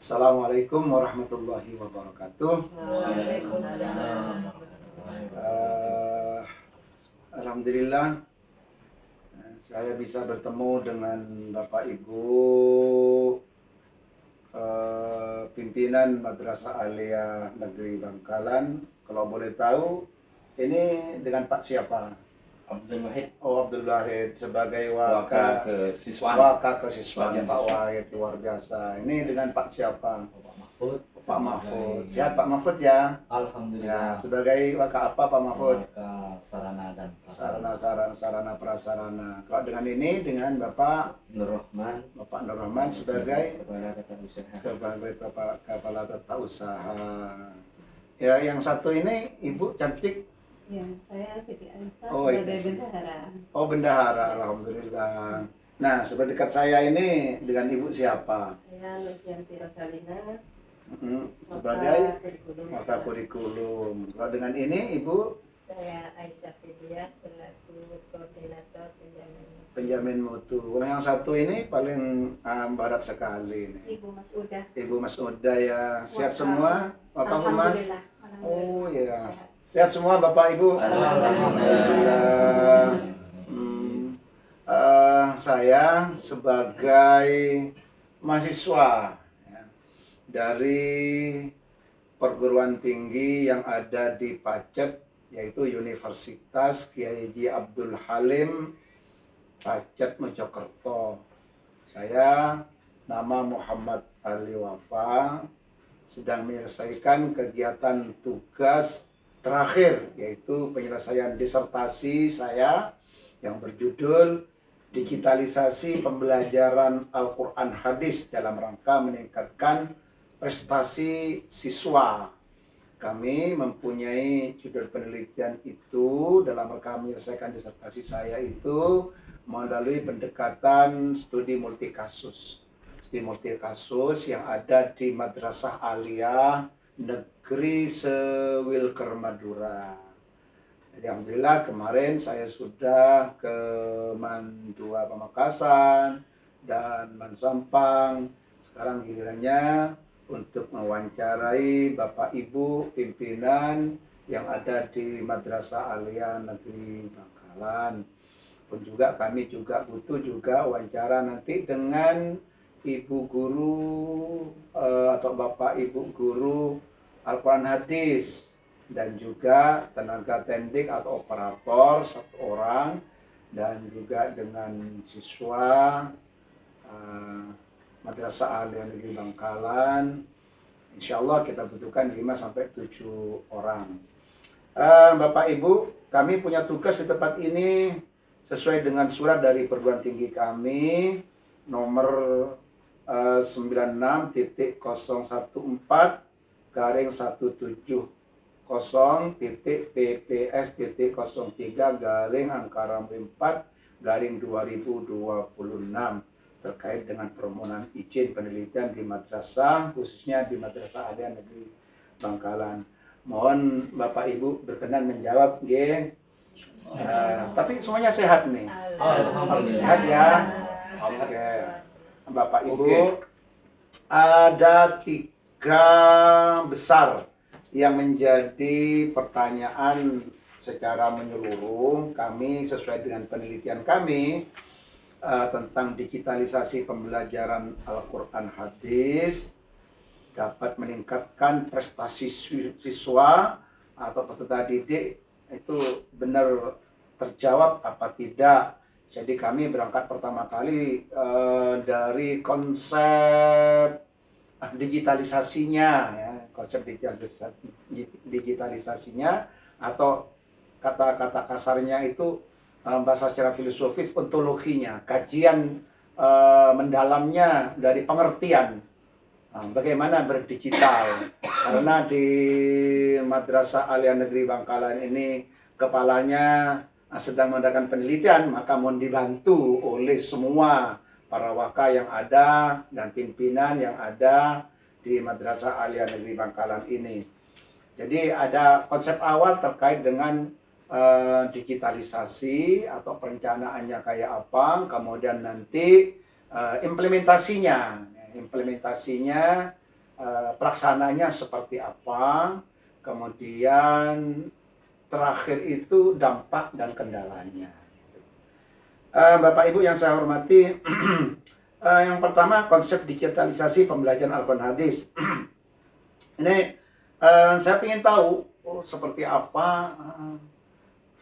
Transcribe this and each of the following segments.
Assalamualaikum warahmatullahi wabarakatuh. Waalaikumsalam. Eh, Alhamdulillah, saya bisa bertemu dengan Bapak Ibu pimpinan Madrasah Aliyah Negeri Bangkalan. Kalau boleh tahu, ini dengan Pak siapa? Abdul Wahid, Oh, Abdul Wahid sebagai Waka Wakakesiswaan Pak Wahid, luar biasa. Ini dengan Pak siapa? Pak Mahfud. Pak Mahfud. Sehat Pak Mahfud ya? Ya, Alhamdulillah. sebagai waka apa Pak Mahfud? Waka sarana dan prasarana. Sarana prasarana. Kalau dengan ini dengan Bapak Nur Rahman, Bapak Nur Rahman sebagai Kepala Tata Usaha. Kepala Tata Usaha. Ya, yang satu ini Ibu cantik. Ya, saya Siti Aisyah Oh, sebagai itu. bendahara. Oh, bendahara, alhamdulillah. Nah, sebelah dekat saya ini dengan Ibu siapa? Saya Nurfianti Rosalina, Sebagai kurikulum. waka kurikulum. Kalau dengan ini Ibu Saya Aisyah Fidia selaku koordinator penjamin mutu. Kalau yang satu ini paling barat sekali ini. Ibu Mas Uda. Ibu Mas Uda ya, sehat semua? Waka Humas? Alhamdulillah. Oh ya, Sehat. sehat semua Bapak Ibu? Alhamdulillah. Saya sebagai mahasiswa ya, dari perguruan tinggi yang ada di Pacet, yaitu Universitas Kiai Haji Abdul Halim Pacet Mojokerto. Saya nama Muhammad Ali Wafa, sedang menyelesaikan kegiatan tugas terakhir, yaitu penyelesaian disertasi saya yang berjudul Digitalisasi Pembelajaran Al-Quran Hadis dalam rangka meningkatkan prestasi siswa. Kami mempunyai judul penelitian itu dalam rangka menyelesaikan disertasi saya itu melalui pendekatan studi multikasus. Studi multikasus yang ada di Madrasah Aliyah Negeri Sewilker Madura. Jadi alhamdulillah kemarin saya sudah ke Mandua Pamekasan dan Mansampang. Sekarang gilirannya untuk mewawancarai Bapak Ibu pimpinan yang ada di Madrasah Aliyah Negeri Bangkalan. Pun juga kami juga butuh juga wawancara nanti dengan Ibu Guru atau Bapak Ibu Guru Al-Quran Hadis dan juga tenaga teknik atau operator satu orang dan juga dengan siswa Madrasah Aliyah Negeri Bangkalan. Insya Allah kita butuhkan 5-7 orang. Bapak Ibu, kami punya tugas di tempat ini sesuai dengan surat dari perguruan tinggi kami nomor 96.017.ppps.03/4/2026 terkait dengan permohonan izin penelitian di madrasah, khususnya di Madrasah Aliyah Negeri Bangkalan. Mohon Bapak Ibu berkenan menjawab, nggih. Tapi semuanya sehat nih. Alhamdulillah. Sehat ya. Oke. Bapak Ibu, ada 3 besar yang menjadi pertanyaan secara menyeluruh. Kami sesuai dengan penelitian kami tentang digitalisasi pembelajaran Al-Quran Hadis dapat meningkatkan prestasi siswa atau peserta didik, itu benar terjawab apa tidak. Jadi kami berangkat pertama kali dari konsep digitalisasinya ya, konsep digitalisasinya atau kata-kata kasarnya itu bahasa secara filosofis ontologinya, kajian mendalamnya dari pengertian bagaimana berdigital. Karena di Madrasah Aliyah Negeri Bangkalan ini kepalanya sedang mengadakan penelitian, maka mohon dibantu oleh semua para waka yang ada dan pimpinan yang ada di Madrasah Aliyah Negeri Bangkalan ini. Jadi ada konsep awal terkait dengan digitalisasi atau perencanaannya kayak apa, kemudian nanti implementasinya pelaksananya seperti apa, kemudian terakhir itu dampak dan kendalanya. Bapak Ibu yang saya hormati, yang pertama konsep digitalisasi pembelajaran Al-Quran Hadis. Ini saya ingin tahu seperti apa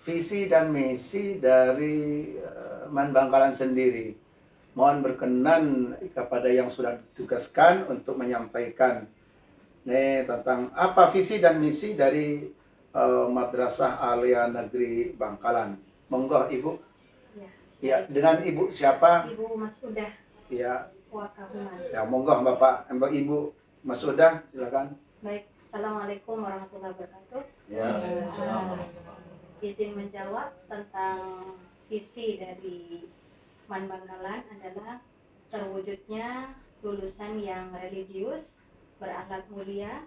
visi dan misi dari Man Bangkalan sendiri. Mohon berkenan kepada yang sudah ditugaskan untuk menyampaikan tentang apa visi dan misi dari Madrasah Alia Negeri Bangkalan. Monggo Ibu. Ya, dengan Ibu siapa? Ibu Masudah Ya, Wakahumas. ya monggo Bapak, Ibu Masudah, silakan. Baik, Assalamualaikum warahmatullahi wabarakatuh. Ya. Izin menjawab tentang visi dari Man Bangkalan adalah terwujudnya lulusan yang religius, berakhlak mulia,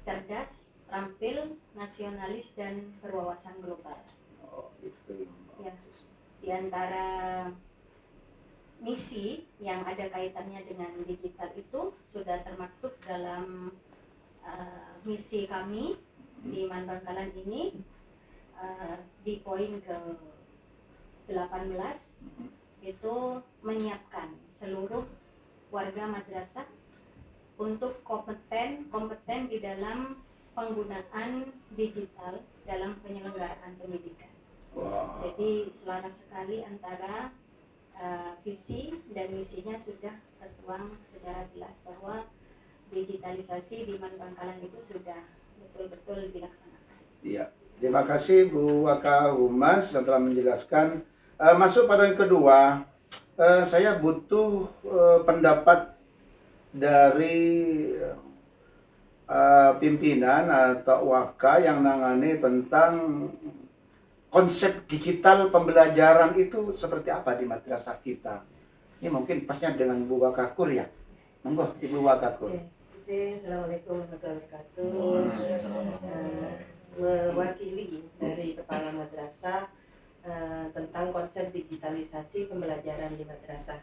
cerdas, terampil, nasionalis, dan berwawasan global. Oh, itu. Ya. Di antara misi yang ada kaitannya dengan digital itu sudah termaktub dalam misi kami di Man Bangkalan ini di poin ke-18 itu menyiapkan seluruh warga madrasah untuk kompeten di dalam penggunaan digital dalam penyelenggaraan pendidikan. Wow. Jadi selaras sekali antara visi dan misinya sudah tertuang secara jelas bahwa digitalisasi di Man Bangkalan itu sudah betul-betul dilaksanakan. Iya, terima kasih Bu Wakahumas yang telah menjelaskan. Masuk pada yang kedua, saya butuh pendapat dari pimpinan atau waka yang nangani tentang konsep digital pembelajaran itu seperti apa di madrasah kita. Ini mungkin pasnya dengan Bu Wakakur ya. Monggo Ibu Wakakur. Assalamualaikum warahmatullahi wabarakatuh. Mewakili dari Kepala Madrasah tentang konsep digitalisasi pembelajaran di madrasah.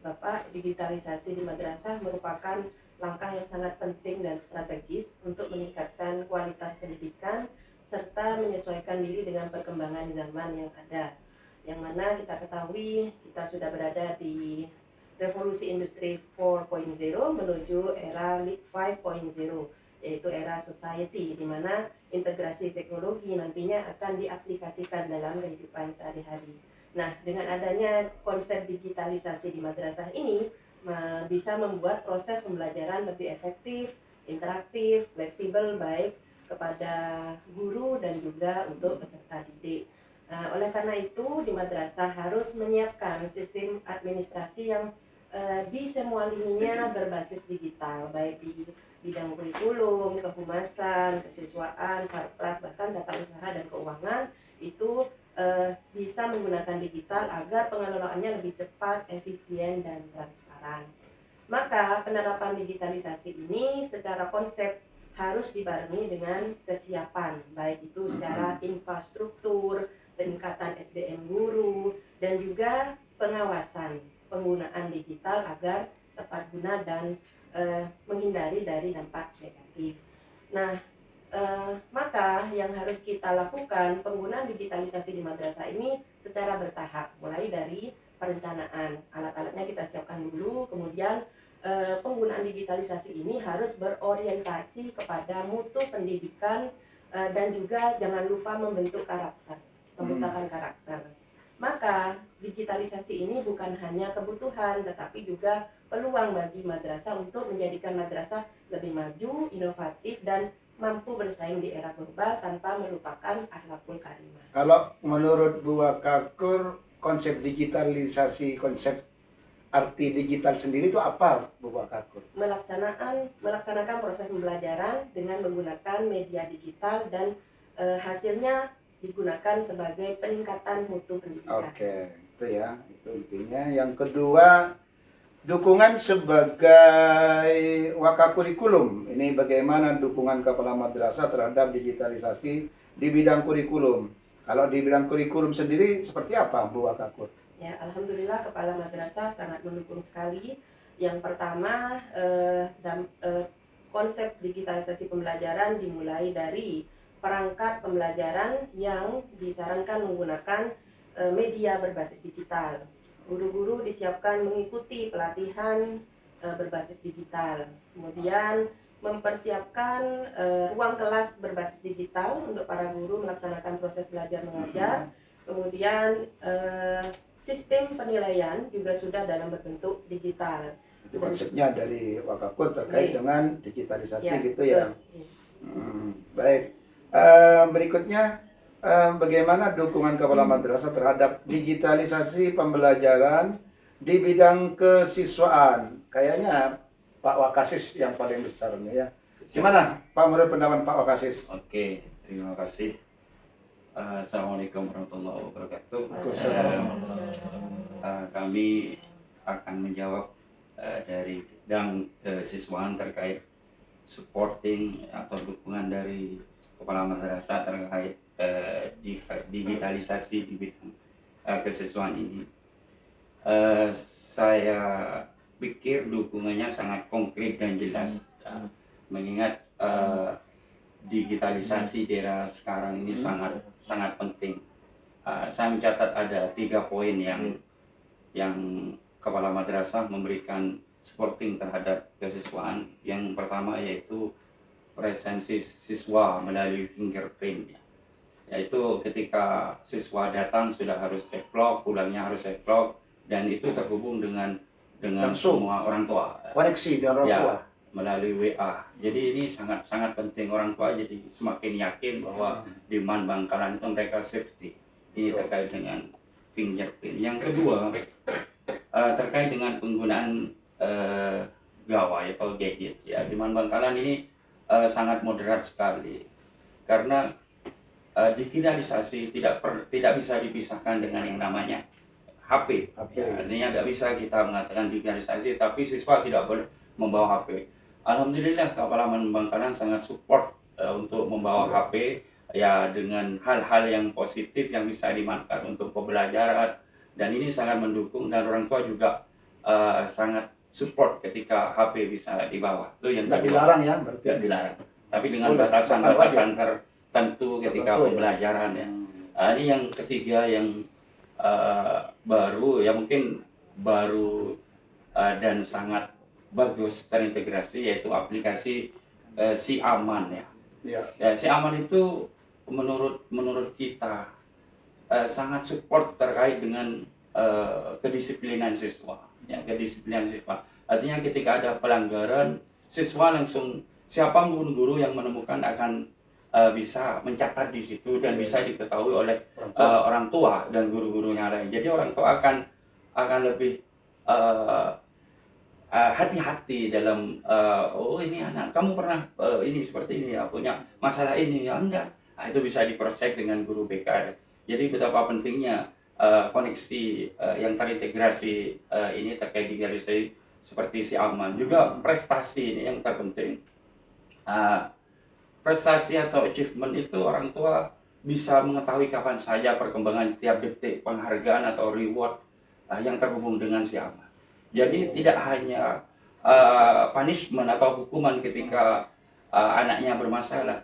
Bapak, digitalisasi di madrasah merupakan langkah yang sangat penting dan strategis untuk meningkatkan kualitas pendidikan serta menyesuaikan diri dengan perkembangan zaman yang ada. Yang mana kita ketahui kita sudah berada di revolusi industri 4.0 menuju era 5.0, yaitu era society, di mana integrasi teknologi nantinya akan diaplikasikan dalam kehidupan sehari-hari. Nah, dengan adanya konsep digitalisasi di madrasah ini bisa membuat proses pembelajaran lebih efektif, interaktif, fleksibel, baik kepada guru dan juga untuk peserta didik. Oleh karena itu, di madrasah harus menyiapkan sistem administrasi yang di semua lininya berbasis digital, baik di bidang kurikulum, kehumasan, kesiswaan, sarpras, bahkan tata usaha dan keuangan itu bisa menggunakan digital agar pengelolaannya lebih cepat, efisien, dan transparan. Maka penerapan digitalisasi ini secara konsep harus dibarengi dengan kesiapan, baik itu secara infrastruktur, peningkatan SDM guru, dan juga pengawasan penggunaan digital agar tepat guna dan menghindari dari dampak negatif. Nah, maka yang harus kita lakukan penggunaan digitalisasi di madrasah ini secara bertahap, mulai dari perencanaan, alat-alatnya kita siapkan dulu, kemudian penggunaan digitalisasi ini harus berorientasi kepada mutu pendidikan dan juga jangan lupa membentuk karakter, pembentakan karakter. Maka digitalisasi ini bukan hanya kebutuhan tetapi juga peluang bagi madrasah untuk menjadikan madrasah lebih maju, inovatif, dan mampu bersaing di era global tanpa melupakan akhlakul karimah. Kalau menurut Bu Wakakur, konsep digitalisasi, konsep arti digital sendiri itu apa, Bu Wakakur? Melaksanakan proses pembelajaran dengan menggunakan media digital dan hasilnya digunakan sebagai peningkatan mutu pendidikan. Oke, itu ya, itu intinya. Yang kedua, dukungan sebagai wakakurikulum. Ini bagaimana dukungan kepala madrasah terhadap digitalisasi di bidang kurikulum. Kalau di bidang kurikulum sendiri seperti apa, Bu Wakakur? Ya, alhamdulillah Kepala Madrasah sangat mendukung sekali Yang pertama, konsep digitalisasi pembelajaran dimulai dari perangkat pembelajaran yang disarankan menggunakan media berbasis digital. Guru-guru disiapkan mengikuti pelatihan berbasis digital. Kemudian mempersiapkan ruang kelas berbasis digital untuk para guru melaksanakan proses belajar mengajar. Kemudian sistem penilaian juga sudah dalam berbentuk digital. Itu konsepnya dari Wakapur terkait dengan digitalisasi gitu betul. ya. Baik. Berikutnya, bagaimana dukungan Kepala Madrasah terhadap digitalisasi pembelajaran di bidang kesiswaan? Kayaknya Pak Wakasis yang paling besar nih ya. Gimana Pak, menurut pendapat Pak Wakasis? Oke, terima kasih. Assalamualaikum warahmatullahi wabarakatuh. Kami akan menjawab dari bidang kesiswaan terkait supporting atau dukungan dari Kepala Madrasah terkait digitalisasi di bidang kesiswaan ini. Saya pikir dukungannya sangat konkret dan jelas, mengingat digitalisasi di era sekarang ini sangat penting. Saya mencatat ada 3 poin yang Kepala Madrasah memberikan supporting terhadap kesiswaan. Yang pertama yaitu presensi siswa melalui fingerprint, yaitu ketika siswa datang sudah harus backlog, pulangnya harus backlog, dan itu terhubung dengan Langsung. semua orang tua. Koneksi dengan orang tua. Melalui WA. Jadi ini sangat penting, orang tua jadi semakin yakin bahwa di Man Bangkalan itu mereka safety. Ini terkait dengan fingerprint. Yang kedua, terkait dengan penggunaan gawai atau gadget ya. Di Man Bangkalan ini sangat moderat sekali. Karena digitalisasi tidak bisa dipisahkan dengan yang namanya HP. Ya, artinya tidak bisa kita mengatakan digitalisasi tapi siswa tidak boleh membawa HP. Alhamdulillah Kepala Man Bangkalan sangat support untuk membawa HP ya, dengan hal-hal yang positif yang bisa dimanfaatkan untuk pembelajaran, dan ini sangat mendukung, dan orang tua juga sangat support ketika HP bisa dibawa. Itu yang Tidak dilarang ya berarti. tidak dilarang, tapi dengan Boleh, batasan-batasan tertentu ketika Tertentu, ya. pembelajaran ya. Ini yang ketiga yang baru ya, mungkin baru dan sangat bagus terintegrasi, yaitu aplikasi Si Aman ya. Ya, Si Aman itu menurut kita sangat support terkait dengan kedisiplinan siswa. Ya, kedisiplinan siswa. Artinya ketika ada pelanggaran, siswa langsung, siapapun guru yang menemukan akan bisa mencatat di situ dan bisa diketahui oleh orang tua dan guru-gurunya lain. Jadi orang tua akan lebih hati-hati dalam oh ini anak kamu pernah ini seperti ini ya, punya masalah ini ya, enggak. Itu bisa di cross check dengan guru BK. Jadi betapa pentingnya koneksi yang terintegrasi ini terkait digitalisasi seperti Si Aman. Juga prestasi ini yang terpenting. Prestasi atau achievement itu orang tua bisa mengetahui kapan saja perkembangan tiap detik, penghargaan atau reward yang terhubung dengan Si Aman. Jadi tidak hanya punishment atau hukuman ketika anaknya bermasalah,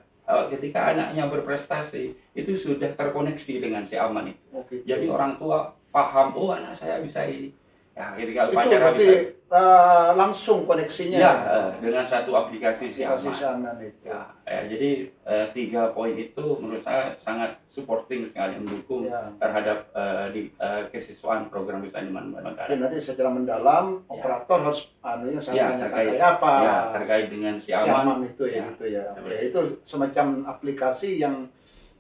ketika anaknya berprestasi itu sudah terkoneksi dengan Si Aman itu. Jadi orang tua paham, oh anak saya bisa ini. Ya, ketika Itu upacara berarti bisa langsung koneksinya ya, dengan satu aplikasi Si aplikasi Aman. Aman itu. Jadi 3 poin itu menurut saya sangat supporting sekali, mendukung Ya. terhadap kesiswaan program bisa di Man Bangkalan. Oke, nanti secara mendalam operator harus saya tanya kayak apa ya, terkait dengan Si Si Aman. Aman itu ya, Ya. gitu ya. Oke, itu semacam aplikasi yang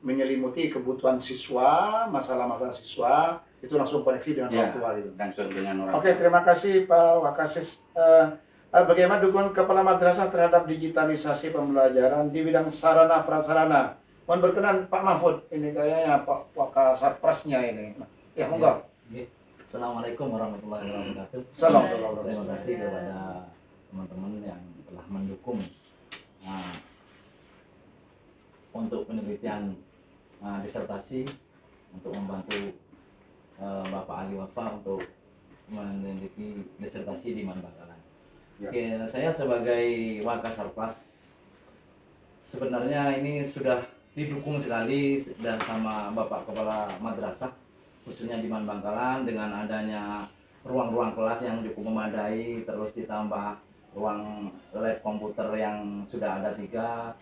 menyelimuti kebutuhan siswa, masalah-masalah siswa, itu langsung koneksi dengan Ya, orang tua gitu. langsung dengan orang Oke, tua. terima kasih Pak Wakasis. Bagaimana dukungan Kepala Madrasah terhadap digitalisasi pembelajaran di bidang sarana prasarana? Mohon berkenan Pak Mahfud, ini kayaknya Pak Wakasarprasnya ini. Ya, monggo. Assalamualaikum warahmatullahi wabarakatuh. Assalamualaikum. Terima kasih kepada teman-teman yang telah mendukung untuk penelitian disertasi, untuk membantu Bapak Ali Wafa untuk meneliti disertasi di Man Bangkalan. Ya. Oke, saya sebagai Wakasarpas sebenarnya ini sudah didukung sekali dan sama Bapak Kepala Madrasah khususnya di Man Bangkalan dengan adanya ruang-ruang kelas yang cukup memadai, terus ditambah ruang lab komputer yang sudah ada 3,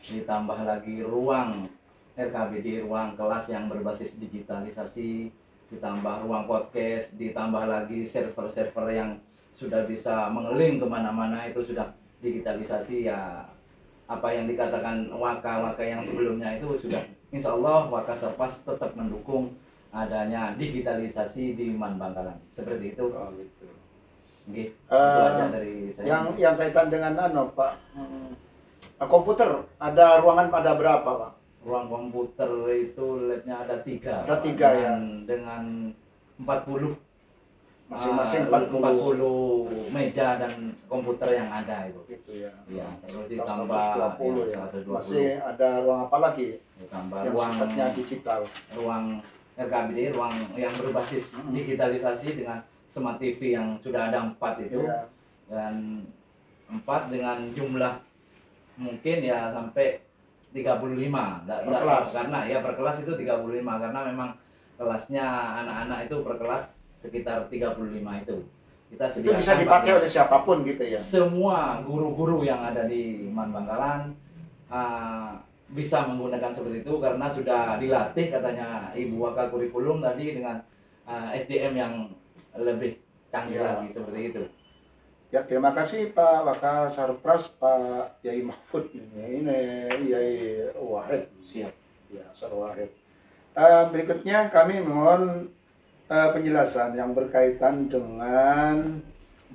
ditambah lagi ruang RKBD, ruang kelas yang berbasis digitalisasi, ditambah ruang podcast, ditambah lagi server-server yang sudah bisa mengeling kemana-mana, itu sudah digitalisasi. Ya apa yang dikatakan Waka yang sebelumnya itu sudah, insya Allah Wakasarpas tetap mendukung adanya digitalisasi di Man Bangkalan seperti itu. Oh, gitu. Oke, itu aja dari saya. Yang kaitan dengan Pak, komputer, ada ruangan ada berapa Pak? Ruang komputer itu labnya ada 3. Ada 3 ya. Dengan 40 Masing-masing 40 meja dan komputer yang ada itu. Gitu ya. Iya, terus Total ditambah 120 ya, ya. 120. Masih ada ruang apa lagi Ditambah yang ruang sifatnya digital? ruang RKBD, ruang yang berbasis digitalisasi dengan smart TV yang sudah ada 4 itu. Iya. Dan 4 dengan jumlah mungkin ya sampai 35. Per kelas. Karena ya per kelas itu 35 karena memang kelasnya anak-anak itu per kelas sekitar 35 itu. Kita Itu bisa dipakai oleh siapapun gitu ya. Semua guru-guru yang ada di Man Bangkalan bisa menggunakan seperti itu karena sudah dilatih katanya Ibu Waka kurikulum tadi dengan SDM yang lebih canggih Ya. lagi seperti itu. Ya, terima kasih Pak Wakasarpas, Pak Yai Mahfud ini Yai Wahid. Siap. Ya, Sar Wahid. Berikutnya kami mohon penjelasan yang berkaitan dengan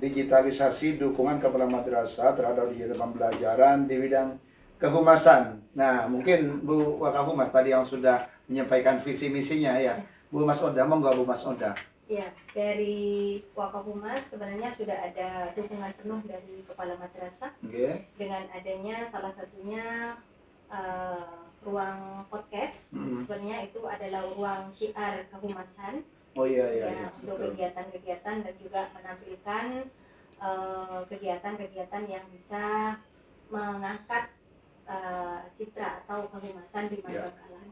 digitalisasi dukungan kepala madrasah terhadap digital pembelajaran di bidang kehumasan. Nah, mungkin Bu Wakahumas tadi yang sudah menyampaikan visi misinya ya. Bu Mas Oda, monggo Bu Mas Oda. Ya, dari Wakahumas sebenarnya sudah ada dukungan penuh dari Kepala Madrasah Oke. dengan adanya salah satunya ruang podcast. Sebenarnya itu adalah ruang syiar kehumasan. Oh iya Ya, untuk kegiatan-kegiatan dan juga menampilkan kegiatan-kegiatan yang bisa mengangkat citra atau kehumasan di Man Bangkalan.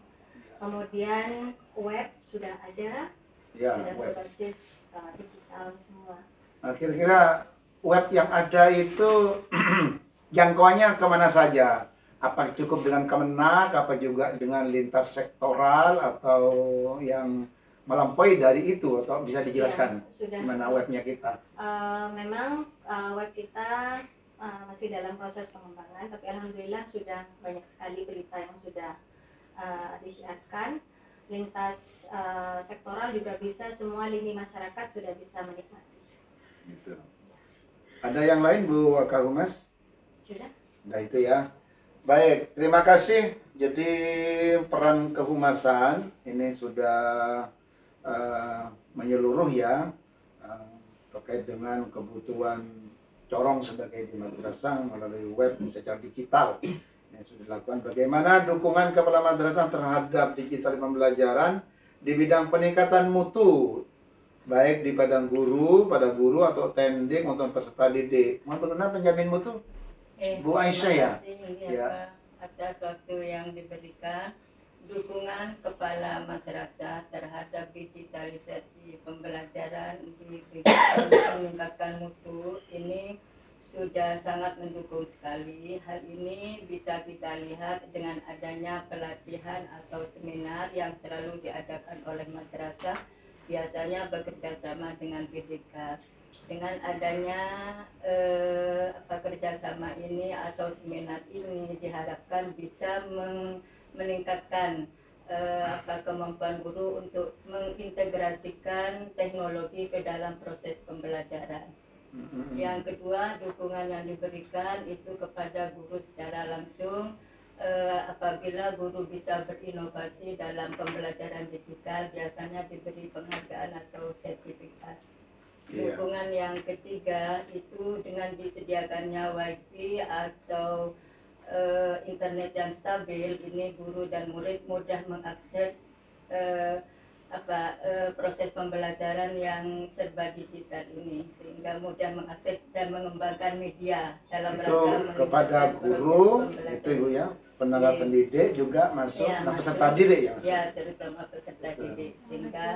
Kemudian web sudah ada, sudah berbasis digital semua. Nah, kira-kira web yang ada itu jangkauannya kemana saja? Apa cukup dengan Kemenak, apa juga dengan lintas sektoral atau yang melampaui dari itu, atau bisa dijelaskan sudah, gimana webnya kita? Memang web kita masih dalam proses pengembangan, tapi alhamdulillah sudah banyak sekali berita yang sudah disiarkan. Lintas sektoral juga bisa, semua lini masyarakat sudah bisa menikmati. Gitu. Ada yang lain Bu Wakahumas? Sudah? Nah itu ya. Baik, terima kasih. Jadi peran kehumasan ini sudah menyeluruh ya, terkait dengan kebutuhan corong sebagai di madrasah melalui web secara digital yang sudah dilakukan. Bagaimana dukungan kepala madrasah terhadap digital pembelajaran di bidang peningkatan mutu, baik di pada guru atau tendik maupun peserta didik. Mohon berkenan penjamin mutu Bu Aisyah ya. Ya. Atas waktu yang diberikan, dukungan kepala madrasah terhadap digitalisasi pembelajaran di bidang meningkatkan mutu ini sudah sangat mendukung sekali. Hal ini bisa kita lihat dengan adanya pelatihan atau seminar yang selalu diadakan oleh madrasah, biasanya bekerja sama dengan PDK. Dengan adanya kerjasama ini atau seminar ini diharapkan bisa meningkatkan kemampuan guru untuk mengintegrasikan teknologi ke dalam proses pembelajaran. Yang kedua, dukungan yang diberikan itu kepada guru secara langsung. Apabila guru bisa berinovasi dalam pembelajaran digital, biasanya diberi penghargaan atau sertifikat. Dukungan yang ketiga itu dengan disediakannya wifi atau internet yang stabil, ini guru dan murid mudah mengakses proses pembelajaran yang serba digital ini, sehingga mudah mengakses dan mengembangkan media dalam Itu rangka kepada meningkatkan guru, proses pembelajaran. itu Ibu ya, tenaga Iya. pendidik juga masuk, Ya, nah masuk. peserta didik ya masuk. Ya, terutama peserta didik, sehingga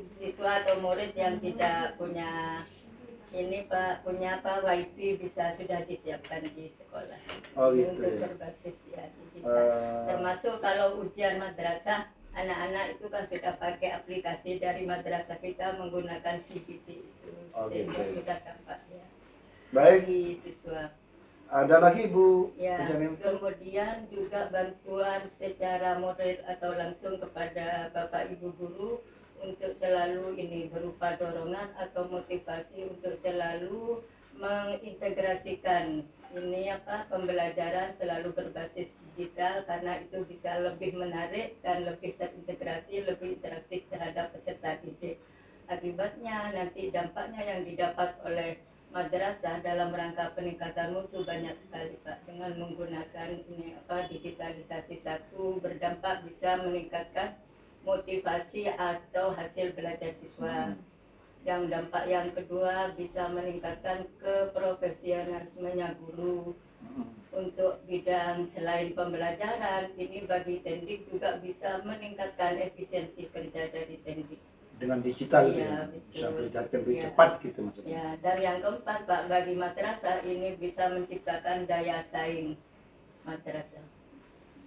siswa atau murid yang tidak punya punya wifi sudah disiapkan di sekolah. Oh, Ini gitu untuk ya. berbasis ya digital. Termasuk kalau ujian madrasah, anak-anak itu kan sudah pakai aplikasi dari madrasah kita menggunakan CBT itu, Oh, sehingga gitu. sudah tampak ya Baik, di siswa. ada lagi Bu Ya, penjamin? kemudian juga bantuan secara model atau langsung kepada Bapak Ibu guru untuk selalu ini berupa dorongan atau motivasi untuk selalu mengintegrasikan pembelajaran selalu berbasis digital, karena itu bisa lebih menarik dan lebih terintegrasi, lebih interaktif terhadap peserta didik. Akibatnya nanti dampaknya yang didapat oleh madrasah dalam rangka peningkatan mutu banyak sekali Pak. Dengan menggunakan digitalisasi, satu berdampak bisa meningkatkan motivasi atau hasil belajar siswa. Yang dampak yang kedua bisa meningkatkan keprofesionalismenya guru. Untuk bidang selain pembelajaran, ini bagi Tendik juga bisa meningkatkan efisiensi kerja dari Tendik. Dengan digital itu Iya, ya, betul. bisa kerja lebih Iya. cepat gitu maksudnya. Ya, dan yang keempat Pak, bagi madrasah ini bisa menciptakan daya saing madrasah.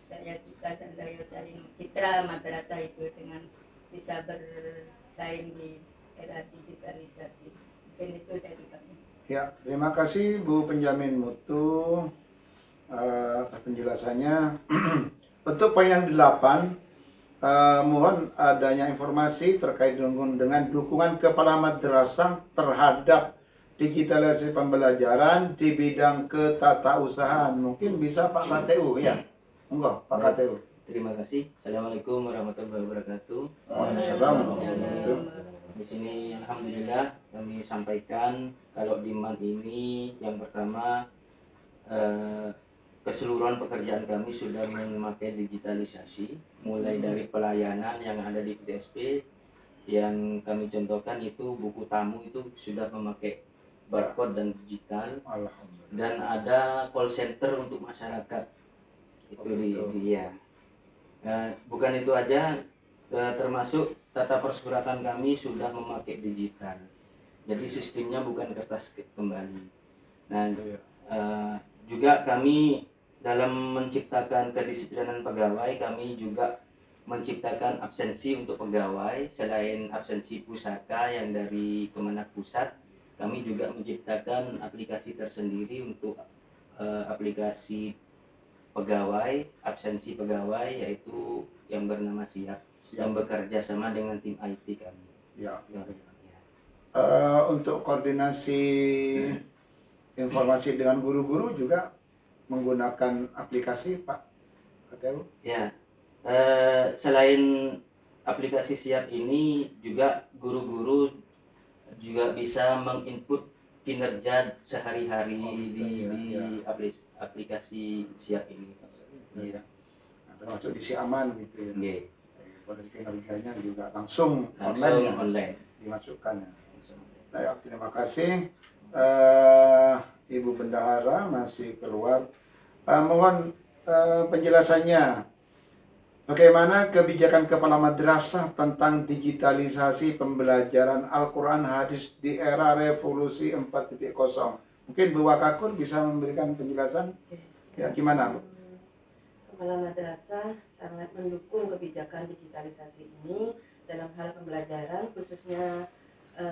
Daya cipta dan daya saing citra madrasah itu dengan bisa bersaing di era digitalisasi. Mungkin itu dari kami. Ya, terima kasih Bu Penjamin Mutu atas penjelasannya. Untuk poin yang 8, mohon adanya informasi terkait dengan dukungan kepala madrasah terhadap digitalisasi pembelajaran di bidang ketatausahaan. Mungkin bisa Pak KTU ya? Enggak, Pak Baik. KTU. Terima kasih. Assalamualaikum warahmatullahi wabarakatuh. Waalaikumsalam. Di sini alhamdulillah kami sampaikan kalau di MAN ini yang pertama keseluruhan pekerjaan kami sudah memakai digitalisasi, mulai dari pelayanan yang ada di PTSP yang kami contohkan itu buku tamu itu sudah memakai barcode dan digital, Alhamdulillah. dan ada call center untuk masyarakat itu ya. Bukan itu aja, termasuk tata persuratan kami sudah memakai digital, jadi sistemnya bukan kertas kembali. Nah, juga kami dalam menciptakan kedisiplinan pegawai, kami juga menciptakan absensi untuk pegawai. Selain absensi pusaka yang dari Kemenak Pusat, kami juga menciptakan aplikasi tersendiri untuk aplikasi pegawai, absensi pegawai, yaitu yang bernama Siap, yang bekerja sama dengan tim IT kami. Ya. Ya. Untuk koordinasi informasi dengan guru-guru juga menggunakan aplikasi Pak KTU? Ya, selain aplikasi Siap ini juga guru-guru juga bisa menginput kinerja sehari-hari di aplikasi Siap ini. Iya. Nah, termasuk di Aman gitu ya. Oke. Kondisi kinerjanya juga langsung Langsung online ya, online. dimasukkan ya. Baik, terima kasih. Ibu Bendahara masih keluar. Mohon penjelasannya. Bagaimana kebijakan kepala madrasah tentang digitalisasi pembelajaran Al-Quran Hadis di era revolusi 4.0? Mungkin Bu Wakakur bisa memberikan penjelasan. Ya, gimana Bu? Kepala madrasah sangat mendukung kebijakan digitalisasi ini dalam hal pembelajaran, khususnya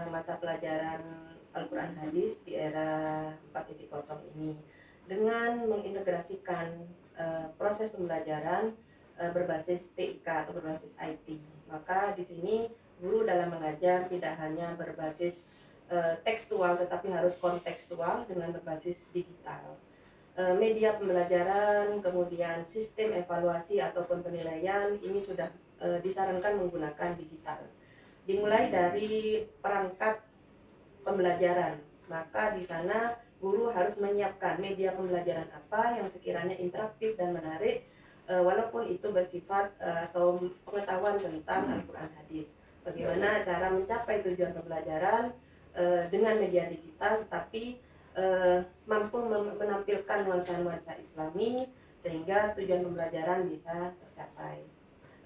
mata pelajaran Al-Quran Hadis di era 4.0 ini, dengan mengintegrasikan proses pembelajaran berbasis TIK atau berbasis IT. Maka di sini guru dalam mengajar tidak hanya berbasis tekstual, tetapi harus kontekstual dengan berbasis digital. Media pembelajaran, kemudian sistem evaluasi ataupun penilaian ini sudah disarankan menggunakan digital. Dimulai dari perangkat pembelajaran, maka di sana guru harus menyiapkan media pembelajaran apa yang sekiranya interaktif dan menarik, walaupun itu bersifat atau pengetahuan tentang Al-Quran Hadis. bagaimana cara mencapai tujuan pembelajaran dengan media digital, tapi mampu menampilkan nuansa-nuansa Islami sehingga tujuan pembelajaran bisa tercapai.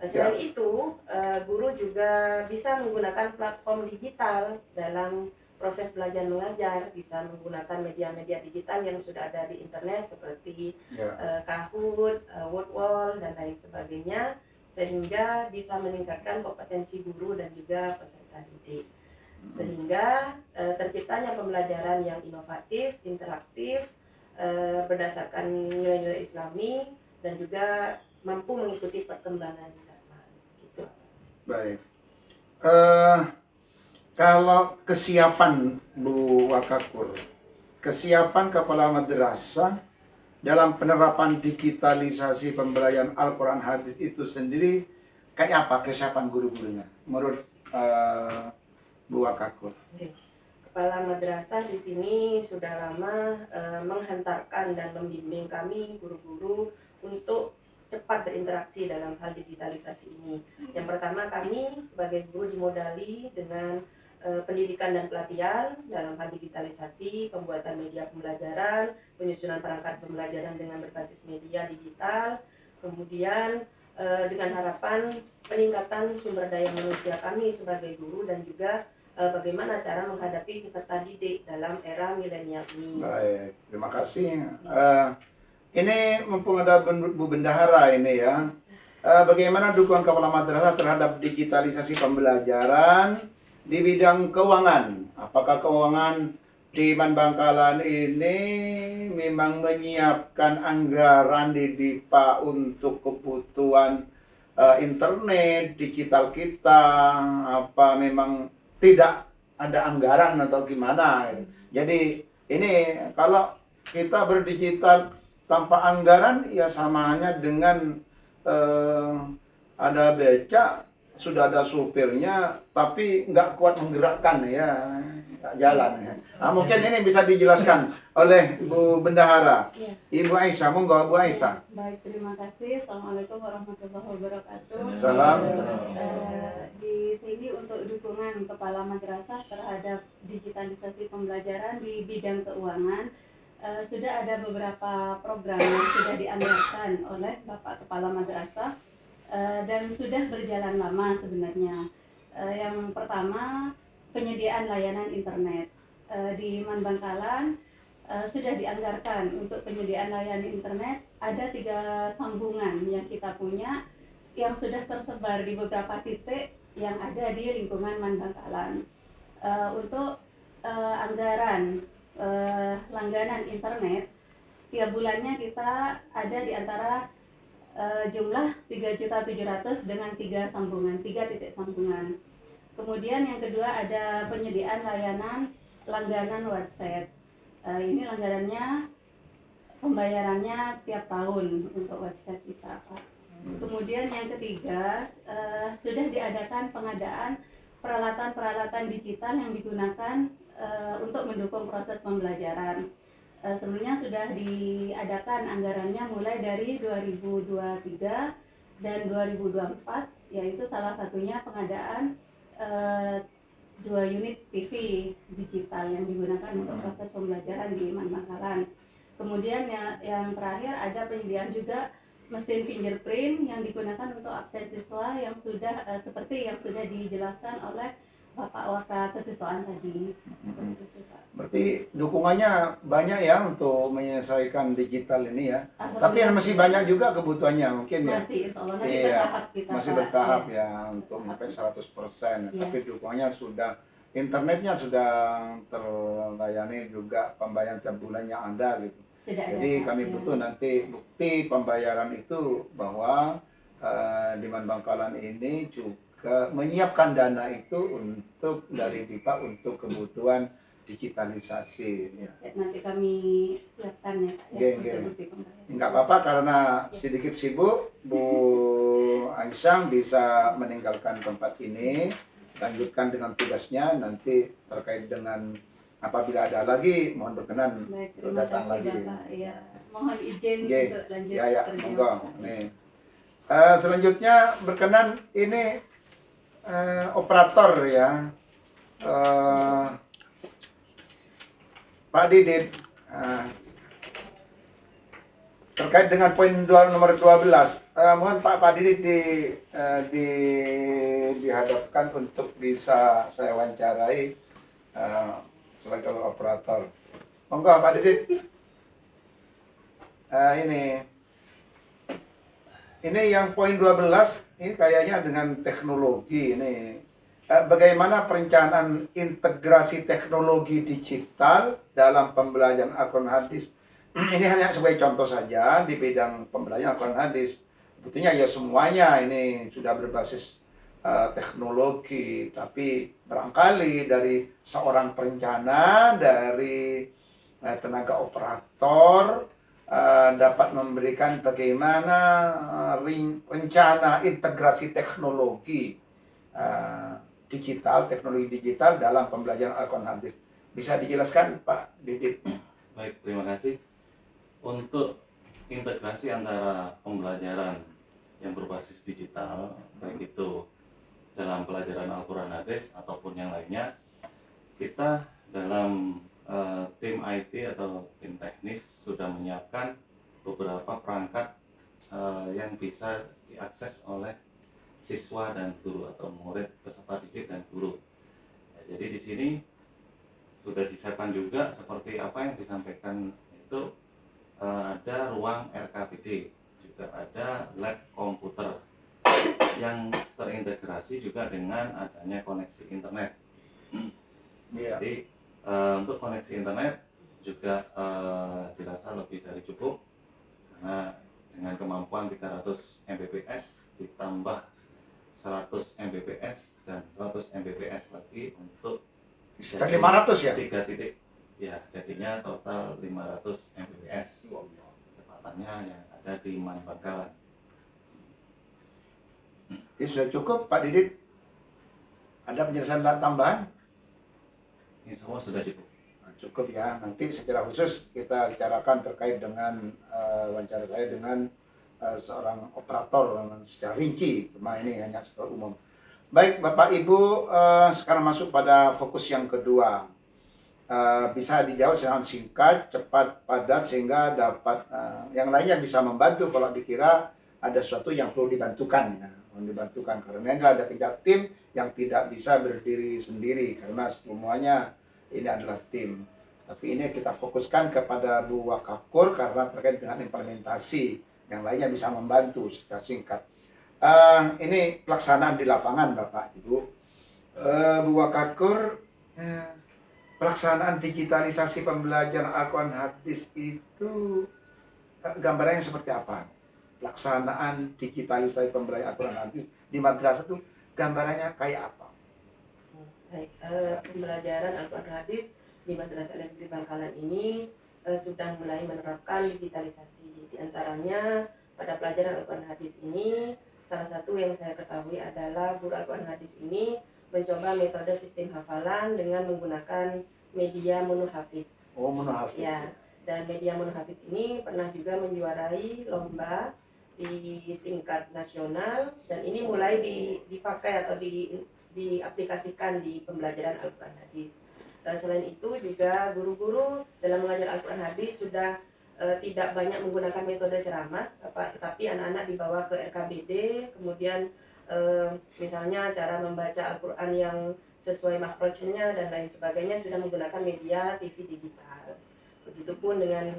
Selain itu, guru juga bisa menggunakan platform digital dalam proses belajar mengajar, bisa menggunakan media-media digital yang sudah ada di internet seperti Kahoot, Wordwall dan lain sebagainya, sehingga bisa meningkatkan kompetensi guru dan juga peserta didik. Sehingga terciptanya pembelajaran yang inovatif, interaktif, berdasarkan nilai-nilai Islami dan juga mampu mengikuti perkembangan zaman. Gitu. Baik. Kalau kesiapan Bu Wakakur, kesiapan kepala madrasah dalam penerapan digitalisasi pembelajaran Al-Quran hadis itu sendiri kayak apa kesiapan guru-gurunya menurut Bu Wakakur? Kepala madrasah di sini sudah lama menghantarkan dan membimbing kami guru-guru untuk cepat berinteraksi dalam hal digitalisasi ini. Yang pertama, kami sebagai guru dimodali dengan pendidikan dan pelatihan dalam hal digitalisasi, pembuatan media pembelajaran, penyusunan perangkat pembelajaran dengan berbasis media digital, kemudian dengan harapan peningkatan sumber daya manusia kami sebagai guru dan juga bagaimana cara menghadapi peserta didik dalam era milenial ini. Baik, terima kasih. Ini mumpung ada Bu Bendahara ini ya, bagaimana dukungan kepala madrasah terhadap digitalisasi pembelajaran di bidang keuangan? Apakah keuangan di Man Bangkalan ini memang menyiapkan anggaran di DIPA untuk kebutuhan internet digital kita? Apa memang tidak ada anggaran atau gimana? Jadi ini kalau kita berdigital tanpa anggaran ya sama halnya dengan ada becak, sudah ada supirnya tapi nggak kuat menggerakkan ya, nggak jalan ya. Nah, mungkin ini bisa dijelaskan oleh Bu Bendahara. Ya. Ibu Aisyah, monggo Bu Aisyah. Baik, terima kasih. Assalamualaikum warahmatullahi wabarakatuh. Salam. Di sini untuk dukungan kepala madrasah terhadap digitalisasi pembelajaran di bidang keuangan, sudah ada beberapa program yang sudah dianggarkan oleh Bapak Kepala Madrasah dan sudah berjalan lama sebenarnya. Yang pertama, penyediaan layanan internet. Di Man Bangkalan sudah dianggarkan untuk penyediaan layanan internet, ada 3 sambungan yang kita punya yang sudah tersebar di beberapa titik yang ada di lingkungan Man Bangkalan. Untuk anggaran langganan internet, tiap bulannya kita ada di antara jumlah 3.700.000 dengan 3 sambungan, 3 titik sambungan. Kemudian yang kedua ada penyediaan layanan langganan WhatsApp. Ini langganannya, pembayarannya tiap tahun untuk website kita, Pak. Kemudian yang ketiga, sudah diadakan pengadaan peralatan-peralatan digital yang digunakan untuk mendukung proses pembelajaran. Sebelumnya sudah diadakan anggarannya mulai dari 2023 dan 2024, yaitu salah satunya pengadaan 2 unit TV digital yang digunakan untuk proses pembelajaran di Man Bangkalan. Kemudian yang terakhir ada penyediaan juga mesin fingerprint yang digunakan untuk absen siswa yang sudah seperti yang sudah dijelaskan oleh Bapak Waka Kesiswaan tadi. Seperti itu, Pak. Berarti dukungannya banyak ya untuk menyelesaikan digital ini ya. Tapi masih banyak juga kebutuhannya mungkin ya. Masih, insya Allah masih Iya, bertahap kita. masih Pak. bertahap Iya. ya untuk sampai 100%. Iya. Tapi dukungannya sudah, internetnya sudah terlayani juga, pembayaran tiap bulannya ada gitu. Sudah ada, Jadi Pak. kami Iya. butuh nanti bukti pembayaran itu bahwa di Man Bangkalan ini juga menyiapkan dana itu untuk dari DIPA untuk kebutuhan digitalisasi. Ya. Nanti kami siapkan ya, Pak, ya, Nggih, untuk nggih. bukti pembayaran. Enggak apa-apa karena sedikit sibuk, Bu Aisyah bisa meninggalkan tempat ini, lanjutkan dengan tugasnya nanti terkait dengan apabila ada lagi mohon berkenan Baik, untuk terima datang kasih lagi. Bapak. Ya, mohon izin Nggih. untuk lanjut Ya, kerja. monggo. Nih. Selanjutnya berkenan ini operator ya, eh, Pak Didit, terkait dengan poin nomor 12, mohon Pak Didit dihadapkan untuk bisa saya wawancarai selaku operator. Monggo Pak Didit. Ini yang poin 12 ini kayaknya dengan teknologi ini. Bagaimana perencanaan integrasi teknologi digital dalam pembelajaran Al-Quran Hadis? Ini hanya sebagai contoh saja di bidang pembelajaran Al-Quran Hadis. Sebetulnya ya semuanya ini sudah berbasis teknologi, tapi barangkali dari seorang perencana, dari tenaga operator dapat memberikan bagaimana rencana integrasi teknologi teknologi digital dalam pembelajaran Al-Quran Hadis. Bisa dijelaskan Pak Didit? Baik, terima kasih. Untuk integrasi antara pembelajaran yang berbasis digital, baik itu dalam pelajaran Al-Quran Hadis ataupun yang lainnya, kita dalam tim IT atau tim teknis sudah menyiapkan beberapa perangkat yang bisa diakses oleh siswa dan guru atau murid, peserta didik dan guru. Ya, jadi di sini sudah disiapkan juga seperti apa yang disampaikan itu, ada ruang RKPD, juga ada lab komputer yang terintegrasi juga dengan adanya koneksi internet. Jadi untuk koneksi internet juga dirasa lebih dari cukup, karena dengan kemampuan 300 Mbps ditambah 100 Mbps dan 100 Mbps lagi untuk sekitar 500 ya? 3 titik. Ya, jadinya total 500 Mbps kecepatannya yang ada di Man Bangkalan. Ini sudah cukup Pak Didit? Ada penjelasan tambahan? Ini semua sudah cukup. Cukup ya, nanti secara khusus kita bicarakan terkait dengan wawancara saya dengan seorang operator secara rinci, cuma ini hanya secara umum. Baik Bapak Ibu, sekarang masuk pada fokus yang kedua. Bisa dijawab dengan singkat, cepat, padat, sehingga dapat yang lainnya bisa membantu kalau dikira ada sesuatu yang perlu dibantukan ya. Dibantukan karena ini ada kerja tim yang tidak bisa berdiri sendiri karena semuanya ini adalah tim. Tapi ini kita fokuskan kepada Bu Wakakur karena terkait dengan implementasi, yang lainnya bisa membantu secara singkat. Ini pelaksanaan di lapangan Bapak Ibu. Bu Wakakur, pelaksanaan digitalisasi pembelajaran Al-Quran Hadis itu gambarannya seperti apa? Pelaksanaan digitalisasi pembelajaran Al-Quran Hadis di madrasah itu gambarannya kayak apa? Baik, pembelajaran Al-Quran Hadis di Madrasah Negeri Bangkalan ini sudah mulai menerapkan digitalisasi. Di antaranya pada pelajaran Al-Quran Hadis ini, salah satu yang saya ketahui adalah guru Al-Quran Hadis ini mencoba metode sistem hafalan dengan menggunakan media monohafiz. Oh, monohafiz. Ya, dan media monohafiz ini pernah juga menjuarai lomba di tingkat nasional dan ini mulai dipakai atau diaplikasikan di pembelajaran Al-Quran Hadis. Selain itu juga guru-guru dalam mengajar Al-Quran Hadis sudah tidak banyak menggunakan metode ceramah, tetapi anak-anak dibawa ke RKBD, kemudian misalnya cara membaca Al-Quran yang sesuai makhrajnya dan lain sebagainya sudah menggunakan media TV digital. Begitupun dengan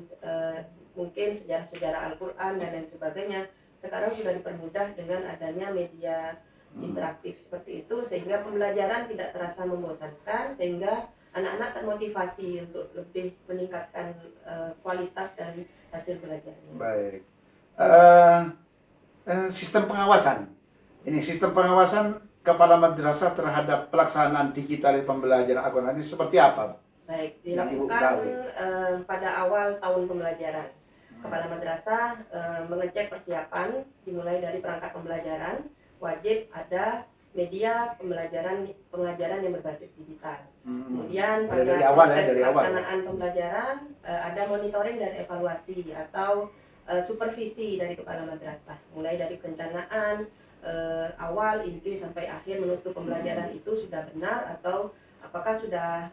mungkin sejarah-sejarah Al-Quran dan lain sebagainya sekarang sudah dipermudah dengan adanya media interaktif seperti itu, sehingga pembelajaran tidak terasa membosankan, sehingga anak-anak termotivasi untuk lebih meningkatkan kualitas dan hasil belajarnya. Baik. Sistem pengawasan. Ini sistem pengawasan kepala madrasah terhadap pelaksanaan digital pembelajaran Al-Quran Hadis seperti apa? Baik, dilakukan pada awal tahun pembelajaran. Kepala madrasah mengecek persiapan dimulai dari perangkat pembelajaran, wajib ada media pengajaran yang berbasis digital. Kemudian pada proses pelaksanaan pembelajaran ada monitoring dan evaluasi atau supervisi dari kepala madrasah, mulai dari perencanaan, awal, inti sampai akhir menutup pembelajaran itu sudah benar, atau apakah sudah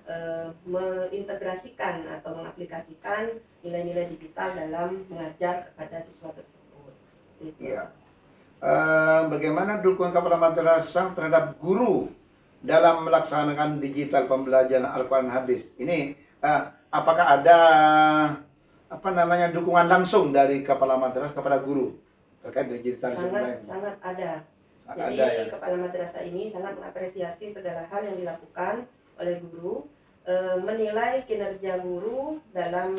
mengintegrasikan atau mengaplikasikan nilai-nilai digital dalam mengajar kepada siswa tersebut. Itu. Iya. Bagaimana dukungan kepala madrasah terhadap guru dalam melaksanakan digital pembelajaran Al-Quran hadis? Ini apakah ada dukungan langsung dari kepala madrasah kepada guru terkait digitalisasi? Sangat ada. Jadi Ada ya. kepala madrasah ini sangat mengapresiasi segala hal yang dilakukan oleh guru, menilai kinerja guru dalam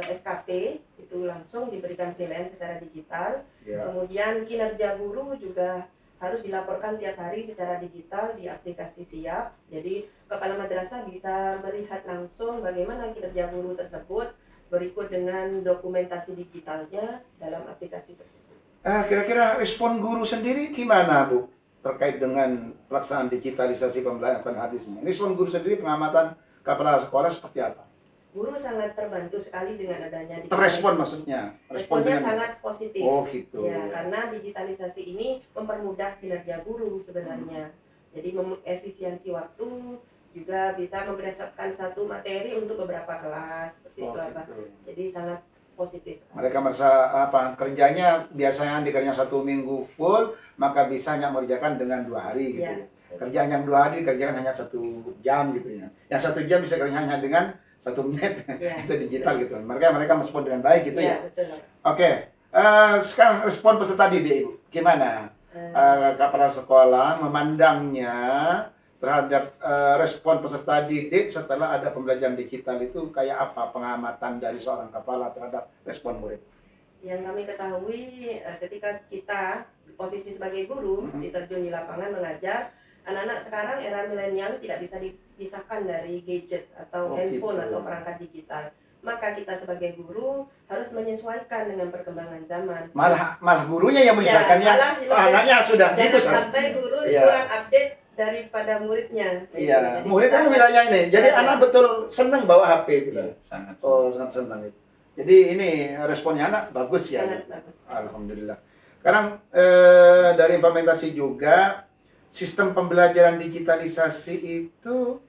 SKP itu langsung diberikan penilaian secara digital. Ya. Kemudian kinerja guru juga harus dilaporkan tiap hari secara digital di aplikasi Siap. Jadi kepala madrasah bisa melihat langsung bagaimana kinerja guru tersebut berikut dengan dokumentasi digitalnya dalam aplikasi tersebut. Kira-kira respon guru sendiri gimana, Bu? Terkait dengan pelaksanaan digitalisasi pembelajaran hadis ini. Respon guru sendiri, pengamatan kepala sekolah seperti apa? Guru sangat terbantu sekali dengan adanya digitalisasi. Terrespon maksudnya? Responnya sangat positif. Oh gitu. Ya, karena digitalisasi ini mempermudah kinerja guru sebenarnya. Jadi mengefisiensi waktu, juga bisa mempersiapkan satu materi untuk beberapa kelas seperti itu apa. Gitu. Jadi sangat positif sekali. Mereka merasa kerjanya biasanya dikerjakan 1 minggu full, maka bisa hanya mengerjakan dengan 2 hari gitu. Ya. Kerjaan yang 2 hari dikerjakan hanya 1 jam gitu ya. Yang 1 jam bisa kerjakan hanya dengan 1 menit. Ya. Itu digital gitu. Mereka merespon dengan baik gitu ya. Betul. Oke. Sekarang respon peserta didik, Ibu. Gimana? Kepala sekolah memandangnya terhadap respon peserta didik setelah ada pembelajaran digital itu kayak apa pengamatan dari seorang kepala terhadap respon murid? Yang kami ketahui ketika kita posisi sebagai guru diterjun di lapangan mengajar, anak-anak sekarang era milenial tidak bisa dipisahkan dari gadget atau handphone gitu. atau perangkat digital. Maka kita sebagai guru harus menyesuaikan dengan perkembangan zaman. Malah gurunya yang menyesuaikannya. Anaknya sudah gitu. Sampai guru Iya. kurang update daripada muridnya. Iya, Jadi murid kan kita- wilayah ini. Jadi Iya. anak betul senang bawa HP itu. Sangat. Oh, sangat senang itu. Jadi ini responnya anak bagus ya. Sangat bagus. Alhamdulillah. Sekarang dari implementasi juga sistem pembelajaran digitalisasi itu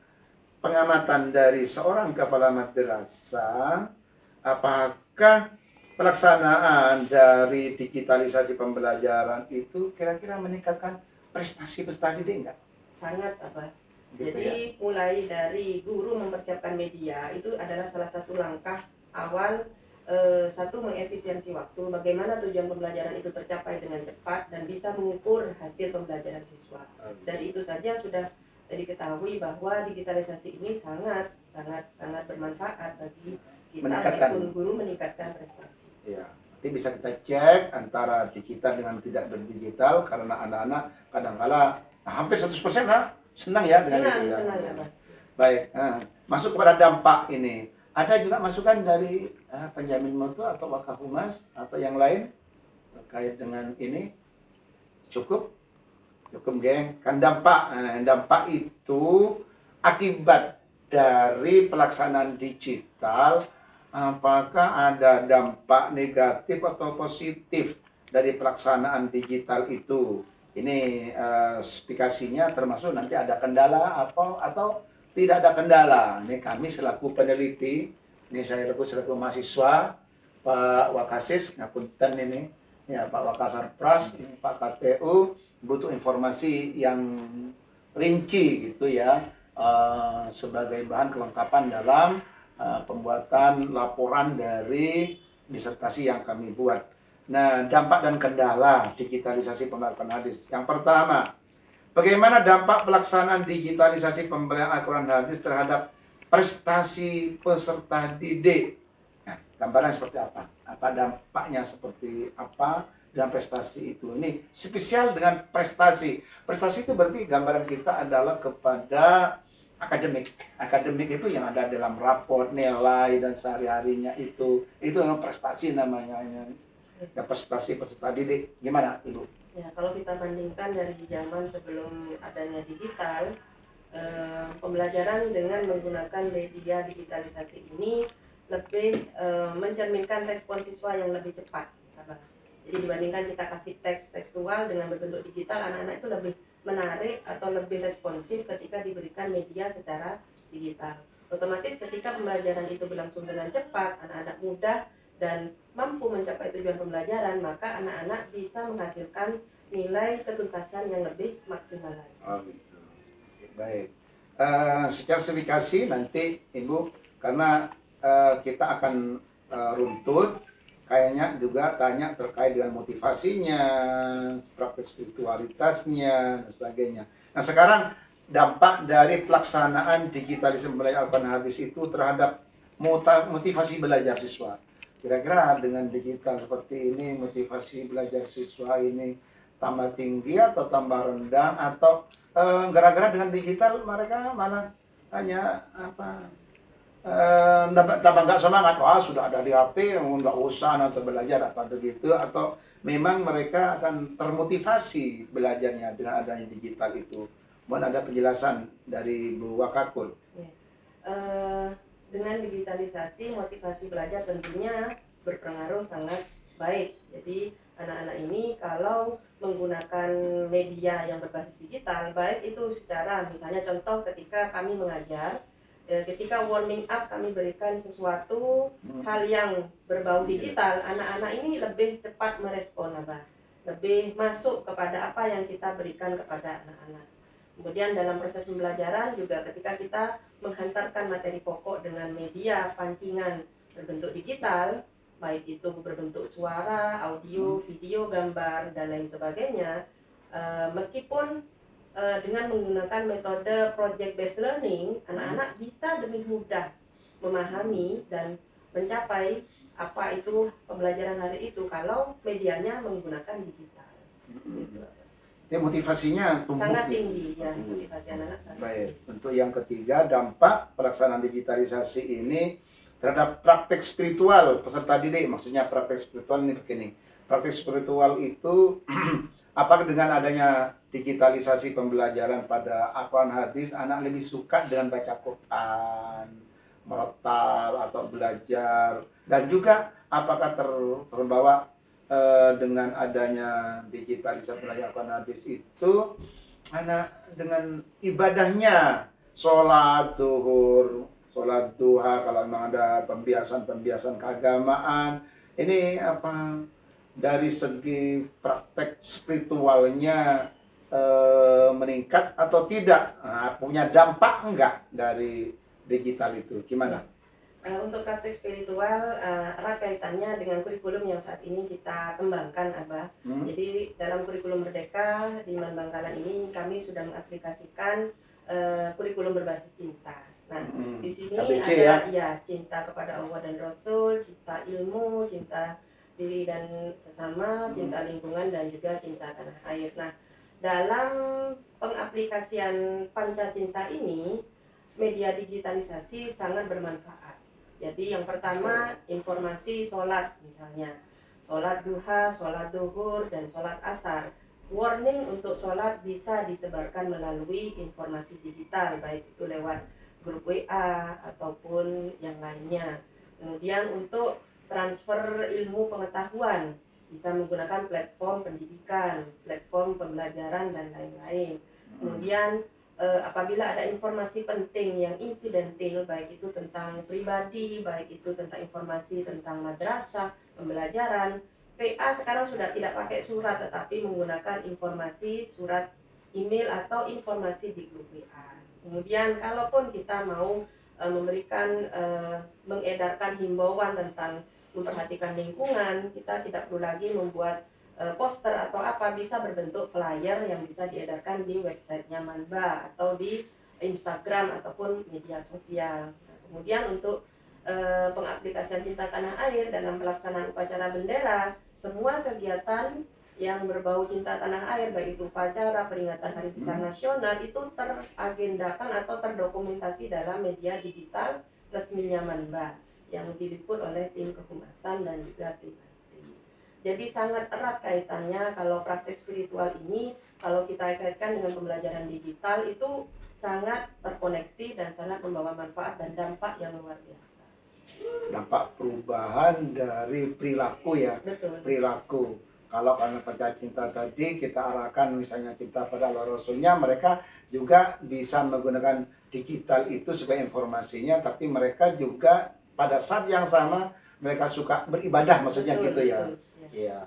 pengamatan dari seorang kepala madrasah, apakah pelaksanaan dari digitalisasi pembelajaran itu kira-kira meningkatkan prestasi peserta didik enggak? Sangat apa? Gitu Jadi mulai dari guru mempersiapkan media itu adalah salah satu langkah awal, satu mengefisiensi waktu, bagaimana tujuan pembelajaran itu tercapai dengan cepat dan bisa mengukur hasil pembelajaran siswa. Dari itu saja sudah diketahui bahwa digitalisasi ini sangat bermanfaat bagi kita Meningkatkan. maupun guru, meningkatkan prestasi. Ya, nanti bisa kita cek antara digital dengan tidak berdigital karena anak-anak kadang-kala hampir 100% senang ya dengan itu ya. Senang ya, Pak. Baik, masuk kepada dampak ini. Ada juga masukan dari penjamin mutu atau Wakahumas atau yang lain terkait dengan ini? Cukup, geng. Kan dampak itu akibat dari pelaksanaan digital. Apakah ada dampak negatif atau positif dari pelaksanaan digital itu? Ini spesifikasinya termasuk nanti ada kendala apa atau tidak ada kendala. Ini kami selaku peneliti, ini saya selaku mahasiswa, Pak Wakasis, ngapunten ini, ya Pak Wakasar Pras, ini Pak KTU, butuh informasi yang rinci gitu ya, sebagai bahan kelengkapan dalam pembuatan laporan dari disertasi yang kami buat. Nah, dampak dan kendala digitalisasi pembelajaran hadis. Yang pertama, bagaimana dampak pelaksanaan digitalisasi pembelajaran Al-Quran hadis terhadap prestasi peserta didik? Nah, gambaran seperti apa? Apa dampaknya seperti apa dengan prestasi itu? Ini spesial dengan prestasi. Prestasi itu berarti gambaran kita adalah kepada akademik. Akademik itu yang ada dalam raport, nilai, dan sehari-harinya itu memang prestasi namanya. Dan prestasi peserta didik. Gimana, Ibu? Ya, kalau kita bandingkan dari zaman sebelum adanya digital, pembelajaran dengan menggunakan media digitalisasi ini lebih mencerminkan respon siswa yang lebih cepat. Jadi dibandingkan kita kasih teks tekstual dengan berbentuk digital, anak-anak itu lebih menarik atau lebih responsif ketika diberikan media secara digital. Otomatis ketika pembelajaran itu berlangsung dengan cepat, anak-anak mudah dan mampu mencapai tujuan pembelajaran, maka anak-anak bisa menghasilkan nilai ketuntasan yang lebih maksimal lagi. Oh gitu. Oke, baik. Secara sertifikasi nanti Ibu, karena kita akan runtut, kayaknya juga tanya terkait dengan motivasinya, praktek spiritualitasnya, dan sebagainya. Nah sekarang dampak dari pelaksanaan digitalisasi pembelajaran Al-Quran Hadis itu terhadap motivasi belajar siswa. Kira-kira dengan digital seperti ini, motivasi belajar siswa ini tambah tinggi atau tambah rendah, atau gara-gara dengan digital mereka malah hanya tambah nggak semangat, wah sudah ada di HP, nggak usah nanti belajar apa begitu, atau memang mereka akan termotivasi belajarnya dengan adanya digital itu. Mohon ada penjelasan dari Bu Wakakul. Dengan digitalisasi, motivasi belajar tentunya berpengaruh sangat baik. Jadi anak-anak ini kalau menggunakan media yang berbasis digital, baik itu secara misalnya contoh ketika kami mengajar, ketika warming up kami berikan sesuatu hal yang berbau digital, anak-anak ini lebih cepat merespon, lebih masuk kepada apa yang kita berikan kepada anak-anak. Kemudian dalam proses pembelajaran juga ketika kita menghantarkan materi pokok dengan media pancingan berbentuk digital, baik itu berbentuk suara, audio, video, gambar, dan lain sebagainya, meskipun dengan menggunakan metode project based learning, anak-anak bisa lebih mudah memahami dan mencapai apa itu pembelajaran hari itu kalau medianya menggunakan digital. Gitu. Jadi motivasinya tumbuh sangat tinggi ya, motivasi anak-anak sangat baik. Untuk yang ketiga, dampak pelaksanaan digitalisasi ini terhadap praktek spiritual peserta didik. Maksudnya praktek spiritual ini begini. Praktek spiritual itu apakah dengan adanya digitalisasi pembelajaran pada Al-Quran Hadis, anak lebih suka dengan baca Quran, merotal atau belajar, dan juga apakah terbawa dengan adanya digitalisasi pembelajaran Al-Quran Hadis itu anak dengan ibadahnya, sholat zuhur, sholat duha, kalau memang ada pembiasan keagamaan, ini apa dari segi praktek spiritualnya meningkat atau tidak? Punya dampak enggak dari digital itu? Gimana? Untuk praktek spiritual erat kaitannya dengan kurikulum yang saat ini kita kembangkan, Abah. Jadi dalam kurikulum Merdeka di Man Bangkalan ini kami sudah mengaplikasikan kurikulum berbasis cinta. Nah, di sini ABC, ada ya cinta kepada Allah dan Rasul, cinta ilmu, cinta diri dan sesama, cinta lingkungan, dan juga cinta tanah air. Nah, dalam pengaplikasian panca cinta ini, media digitalisasi sangat bermanfaat. Jadi yang pertama, informasi sholat misalnya, sholat duha, sholat duhur, dan sholat asar. Warning untuk sholat bisa disebarkan melalui informasi digital, baik itu lewat grup WA ataupun yang lainnya. Kemudian untuk transfer ilmu pengetahuan bisa menggunakan platform pendidikan, platform pembelajaran, dan lain-lain. Kemudian apabila ada informasi penting yang insidental, baik itu tentang pribadi, baik itu tentang informasi tentang madrasah, pembelajaran, PA sekarang sudah tidak pakai surat tetapi menggunakan informasi surat email atau informasi di grup WA. Kemudian kalaupun kita mau memberikan mengedarkan himbauan tentang memperhatikan lingkungan, kita tidak perlu lagi membuat poster atau apa, bisa berbentuk flyer yang bisa diedarkan di websitenya Manba atau di Instagram ataupun media sosial. Nah, kemudian untuk pengaplikasian cinta tanah air dalam pelaksanaan upacara bendera, semua kegiatan yang berbau cinta tanah air, baik itu upacara peringatan Hari Besar Nasional, itu teragendakan atau terdokumentasi dalam media digital resminya Manba yang diliput oleh tim kehumasan dan juga tim IT. Jadi sangat erat kaitannya kalau praktek spiritual ini, kalau kita kaitkan dengan pembelajaran digital, itu sangat terkoneksi dan sangat membawa manfaat dan dampak yang luar biasa. Dampak perubahan dari perilaku ya. Betul. Perilaku. Kalau karena percaya cinta tadi kita arahkan misalnya cinta pada Allah Rasulnya, mereka juga bisa menggunakan digital itu sebagai informasinya, tapi mereka juga pada saat yang sama mereka suka beribadah, maksudnya Betul, gitu ya. betul. Iya.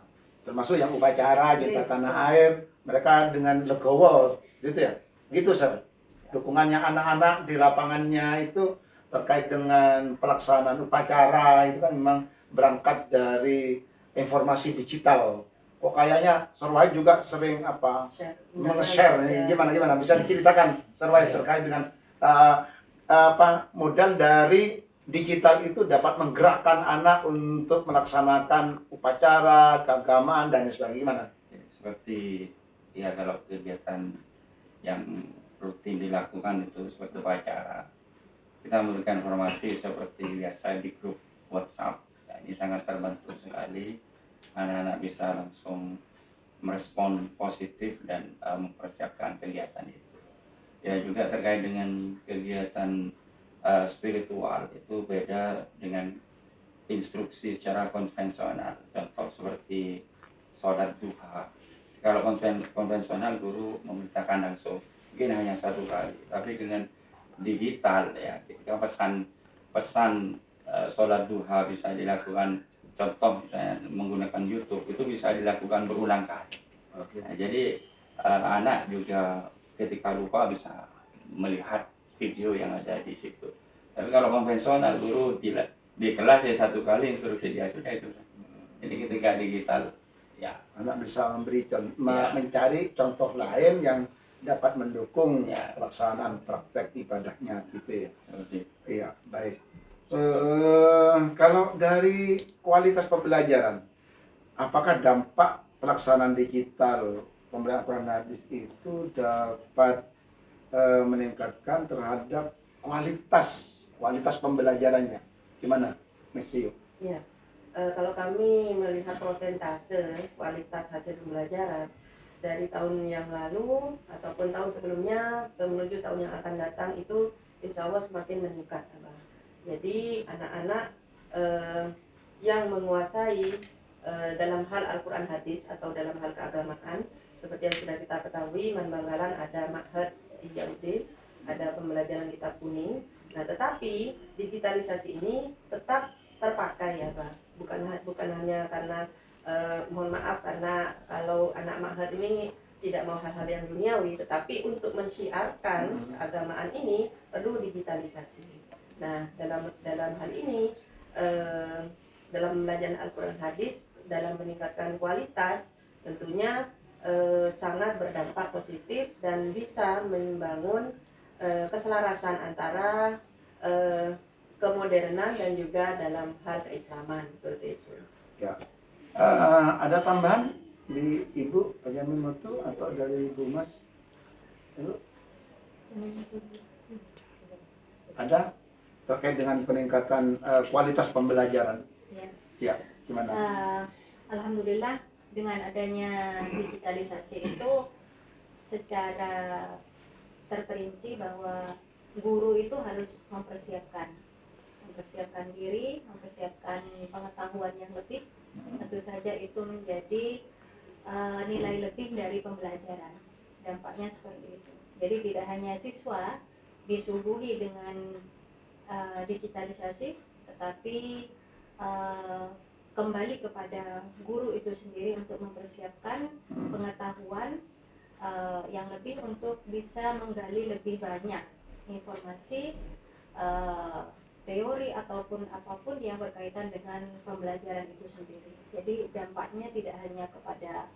Termasuk yang upacara cinta Iya. tanah air, mereka dengan legowo gitu ya. Gitu, Sir. Dukungannya anak-anak di lapangannya itu terkait dengan pelaksanaan upacara itu kan memang berangkat dari informasi digital. Kok kayaknya Sir Wahid juga sering meng-share nih. Gimana bisa diceritakan Sir Wahid terkait dengan modal dari digital itu dapat menggerakkan anak untuk melaksanakan upacara, keagamaan dan sebagainya. Gimana? Seperti ya kalau kegiatan yang rutin dilakukan itu seperti upacara, kita memberikan informasi seperti biasa di grup WhatsApp. Ya, ini sangat terbantu sekali, anak-anak bisa langsung merespon positif dan mempersiapkan kegiatan itu. Ya juga terkait dengan kegiatan spiritual itu beda dengan instruksi secara konvensional. Contoh seperti sholat duha. Kalau konvensional guru memerintahkan langsung, mungkin hanya satu kali. Tapi dengan digital ya, ketika pesan sholat duha bisa dilakukan, contoh misalnya menggunakan YouTube itu bisa dilakukan berulang kali. Nah, jadi anak juga ketika lupa bisa melihat video yang ada di situ. Tapi kalau konvensional guru di kelas ya satu kali instruksi dia sudah itu. Jadi ketika digital ya Anak bisa mencari contoh lain yang dapat mendukung pelaksanaan praktek ibadahnya gitu ya. Iya, baik. Kalau dari kualitas pembelajaran, apakah dampak pelaksanaan digital pembelajaran Al-Quran hadis itu dapat meningkatkan terhadap kualitas pembelajarannya? Gimana, Mesio? Ya, kalau kami melihat persentase kualitas hasil pembelajaran dari tahun yang lalu ataupun tahun sebelumnya menuju tahun yang akan datang itu insya Allah semakin meningkat, Abang. Jadi anak-anak yang menguasai dalam hal Al-Quran hadis atau dalam hal keagamaan, seperti yang sudah kita ketahui, Manbanggalan ada Ma'had IAUD, ada pembelajaran kitab kuning. Nah, tetapi digitalisasi ini tetap terpakai ya, Pak. Bukan hanya karena mohon maaf karena kalau anak Ma'had ini tidak mau hal-hal yang duniawi, tetapi untuk mensyiarkan keagamaan ini perlu digitalisasi. Nah, dalam hal ini dalam pembelajaran Al-Quran hadis dalam meningkatkan kualitas tentunya sangat berdampak positif dan bisa membangun keselarasan antara kemodernan dan juga dalam hal keislaman seperti itu. Ya. Ada tambahan di Ibu Pajamin Mutu atau dari Ibu Mas? Ibu? Ada terkait dengan peningkatan kualitas pembelajaran? Ya, gimana? Alhamdulillah dengan adanya digitalisasi itu secara terperinci bahwa guru itu harus mempersiapkan diri, mempersiapkan pengetahuan yang lebih. Tentu saja itu menjadi nilai lebih dari pembelajaran. Dampaknya seperti itu. Jadi tidak hanya siswa disuguhi dengan digitalisasi, tetapi kembali kepada guru itu sendiri untuk mempersiapkan pengetahuan yang lebih untuk bisa menggali lebih banyak informasi, teori ataupun apapun yang berkaitan dengan pembelajaran itu sendiri. Jadi dampaknya tidak hanya kepada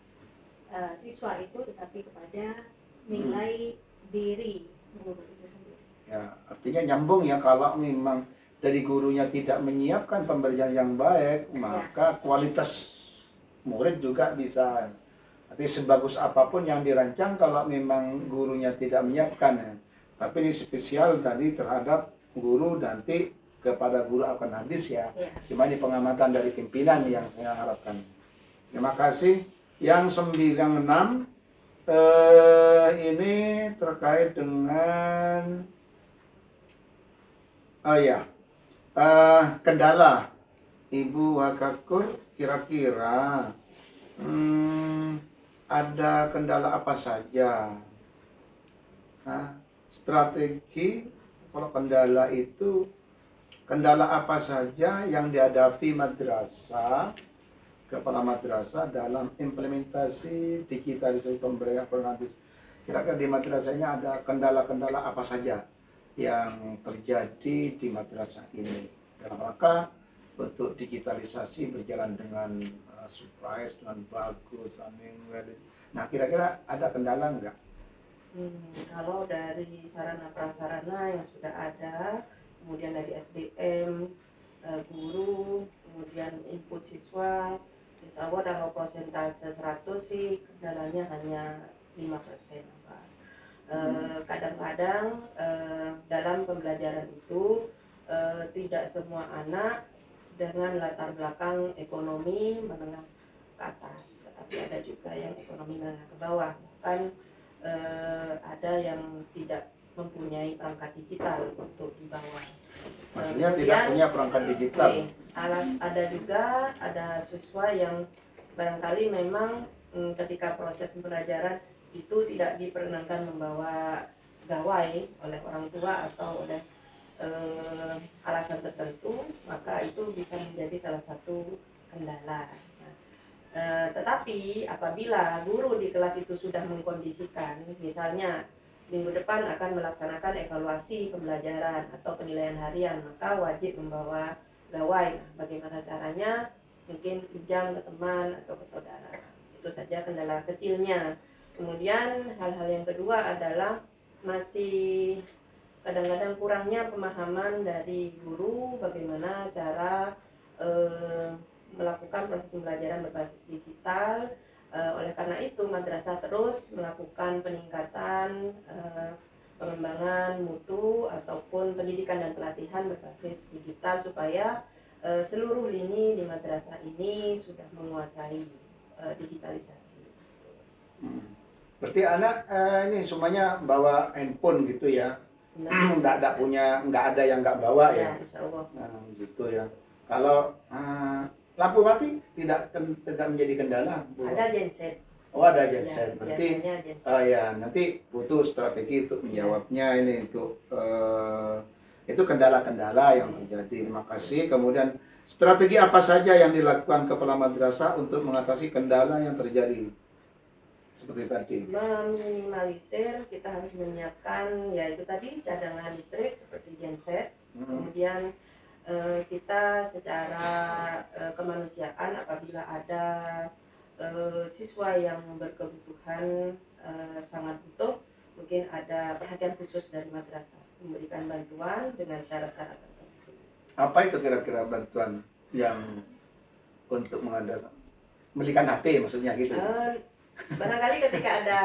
siswa itu, tetapi kepada nilai diri guru itu sendiri. Ya, artinya nyambung ya, kalau memang dari gurunya tidak menyiapkan pembelajaran yang baik, maka kualitas murid juga bisa. Artinya sebagus apapun yang dirancang, kalau memang gurunya tidak menyiapkan ya. Tapi ini spesial tadi terhadap guru nanti kepada guru Al-Quran hadis ya. Cuma ini pengamatan dari pimpinan yang saya harapkan. Terima kasih. Yang 96 ini terkait dengan kendala Ibu Wakakur, kira-kira ada kendala apa saja? Nah, strategi kalau kendala itu, kendala apa saja yang dihadapi madrasah, kepala madrasah dalam implementasi digitalisasi pembelajaran nanti. Kira-kira di madrasahnya ada kendala-kendala apa saja yang terjadi di madrasah ini dalam rangka untuk digitalisasi berjalan dengan surprise, dengan bagus, nah kira-kira ada kendala enggak? Kalau dari sarana prasarana yang sudah ada, kemudian dari SDM, guru, kemudian input siswa, insya Allah dalam persentase 100 sih kendalanya hanya 5%. Pak. Kadang-kadang dalam pembelajaran itu tidak semua anak dengan latar belakang ekonomi menengah ke atas, tetapi ada juga yang ekonomi menengah ke bawah. Bahkan ada yang tidak mempunyai perangkat digital untuk di bawah. Maksudnya tidak punya perangkat digital. Ada juga ada siswa yang barangkali memang ketika proses pembelajaran itu tidak diperkenankan membawa gawai oleh orang tua atau oleh alasan tertentu, maka itu bisa menjadi salah satu kendala. Tetapi apabila guru di kelas itu sudah mengkondisikan, misalnya minggu depan akan melaksanakan evaluasi pembelajaran atau penilaian harian, maka wajib membawa gawai. Nah, bagaimana caranya? Mungkin pinjam ke teman atau ke saudara. Itu saja kendala kecilnya. Kemudian hal-hal yang kedua adalah masih kadang-kadang kurangnya pemahaman dari guru bagaimana cara melakukan proses pembelajaran berbasis digital. Oleh karena itu madrasah terus melakukan peningkatan pengembangan mutu ataupun pendidikan dan pelatihan berbasis digital supaya seluruh lini di madrasah ini sudah menguasai digitalisasi. Berarti anak ini semuanya bawa handphone gitu ya? Nggak ada yang nggak bawa ya? Insya Allah. Nah, gitu ya. Kalau lampu mati tidak menjadi kendala, Bu? Ada genset. Oh, ada genset. Berarti genset. nanti butuh strategi untuk menjawabnya ini untuk itu kendala-kendala yang terjadi. Terima kasih. Kemudian strategi apa saja yang dilakukan kepala madrasah untuk mengatasi kendala yang terjadi? Seperti tadi. Meminimalisir, kita harus menyiapkan yaitu tadi cadangan listrik seperti genset. Kemudian kita secara kemanusiaan apabila ada siswa yang berkebutuhan sangat butuh, mungkin ada perhatian khusus dari madrasah memberikan bantuan dengan syarat-syarat tertentu. Apa itu kira-kira bantuan yang untuk belikan HP maksudnya gitu? Barangkali ketika ada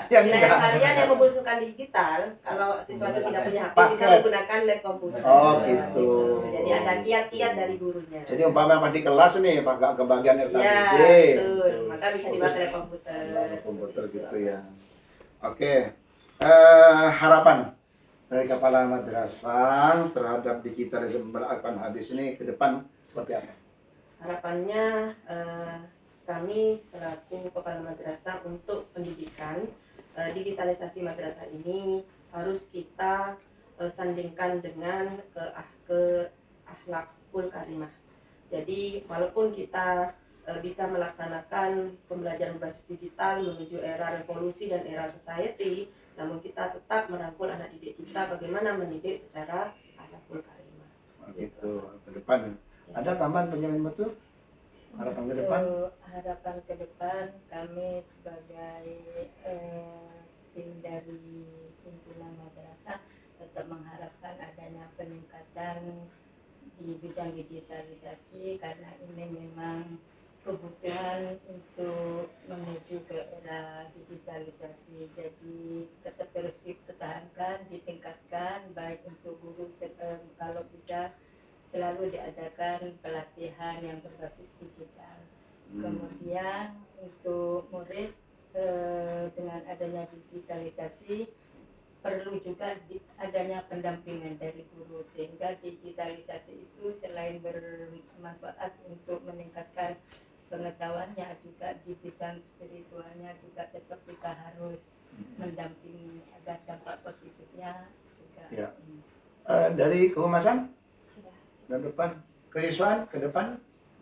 penilaian harian yang membutuhkan digital, kalau siswa itu tidak punya HP bisa menggunakan lab komputer. Oh gitu. Jadi ada kiat-kiat dari gurunya. Jadi umpama di kelas nih agak ke bagian RKBD. Ya, betul. Maka bisa dibaca lab komputer. Komputer gitu ya. Oke. Harapan dari kepala madrasah terhadap digitalisasi Al-Quran hadis ini ke depan seperti apa? Harapannya kami selaku kepala madrasah untuk pendidikan, digitalisasi madrasah ini harus kita sandingkan dengan ke akhlakul karimah. Jadi walaupun kita bisa melaksanakan pembelajaran berbasis digital menuju era revolusi dan era society, namun kita tetap merangkul anak didik kita bagaimana mendidik secara akhlakul karimah. Gitu ke depan. Ada tambahan penjamin betul? Harapan ke depan? Harapan ke depan kami sebagai tim dari pimpinan madrasah tetap mengharapkan adanya peningkatan di bidang digitalisasi karena ini memang kebutuhan untuk menuju ke era digitalisasi. Jadi tetap terus dipertahankan, ditingkatkan baik untuk guru kalau bisa selalu diadakan pelatihan yang berbasis digital. Kemudian untuk murid dengan adanya digitalisasi perlu juga adanya pendampingan dari guru sehingga digitalisasi itu selain bermanfaat untuk meningkatkan pengetahuannya juga di bidang spiritualnya juga tetap kita harus mendampingi agar dampak positifnya juga. Ya. Dari kehumasan Sudah. dan depan, kesiswaan ke depan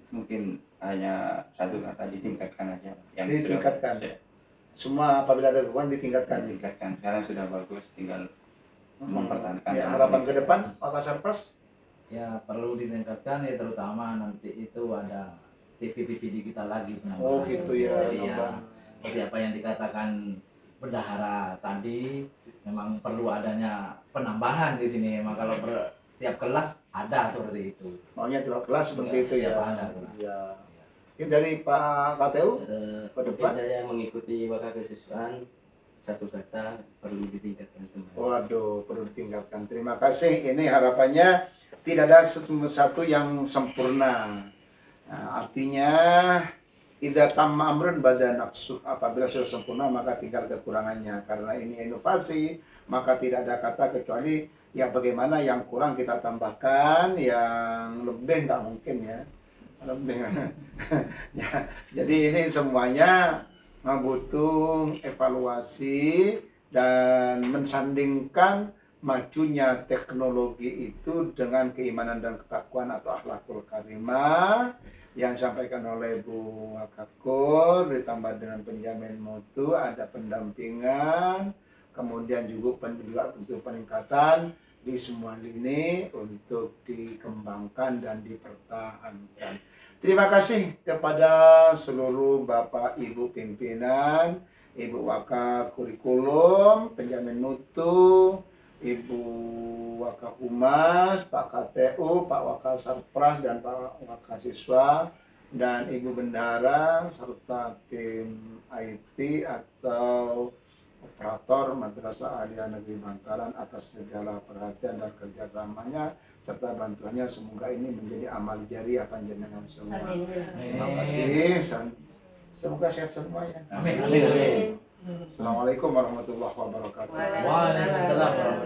Mungkin hanya satu kata, ditingkatkan aja. Ditingkatkan. Sudah, semua apabila ada kekurangan ditingkatkan. ditingkatkan. Sekarang sudah bagus, tinggal mempertahankan. Ya, dan harapan ke memperbaiki. depan Wakasarpras Ya perlu ditingkatkan ya, terutama nanti itu ada TV digital lagi penambahan. Oh gitu ya. Iya. nambah. Seperti apa yang dikatakan bendahara tadi, memang perlu adanya penambahan di sini. Memang kalau tiap kelas ada seperti itu. Maunya tiap kelas seperti Ya, itu ya. siap ada kelas. Ya. Ini dari Pak KTU ke Mungkin depan. saya mengikuti waka kesiswaan, satu kata perlu ditingkatkan kembali. Waduh, perlu ditingkatkan. Terima kasih. Ini harapannya tidak ada satu yang sempurna. Nah, artinya idza tamma amrun bada naqsu. Apabila sudah sempurna maka tinggal kekurangannya. Karena ini inovasi, maka tidak ada kata kecuali ya bagaimana yang kurang kita tambahkan, yang lebih nggak mungkin ya. Lebih. Ya, jadi ini semuanya butuh evaluasi dan mensandingkan majunya teknologi itu dengan keimanan dan ketakwaan atau akhlakul karimah yang disampaikan oleh Bu Wakakur, ditambah dengan penjamin mutu, ada pendampingan, kemudian juga untuk peningkatan di semua lini untuk dikembangkan dan dipertahankan. Terima kasih kepada seluruh Bapak Ibu pimpinan, Ibu Waka Kurikulum, penjamin mutu, Ibu Waka Humas, Pak KTU, Pak Waka Sarpras, dan Pak Waka Siswa, dan Ibu Bendahara, serta tim IT atau operator Madrasah Aliyah Negeri Bangkalan atas segala perhatian dan kerjasamanya serta bantuannya. Semoga ini menjadi amal jariah panjenengan semua. Amin. Terima kasih. Semoga sehat semuanya. Amin. Amin. Amin. Assalamualaikum warahmatullahi wabarakatuh. Waalaikumsalam warahmatullahi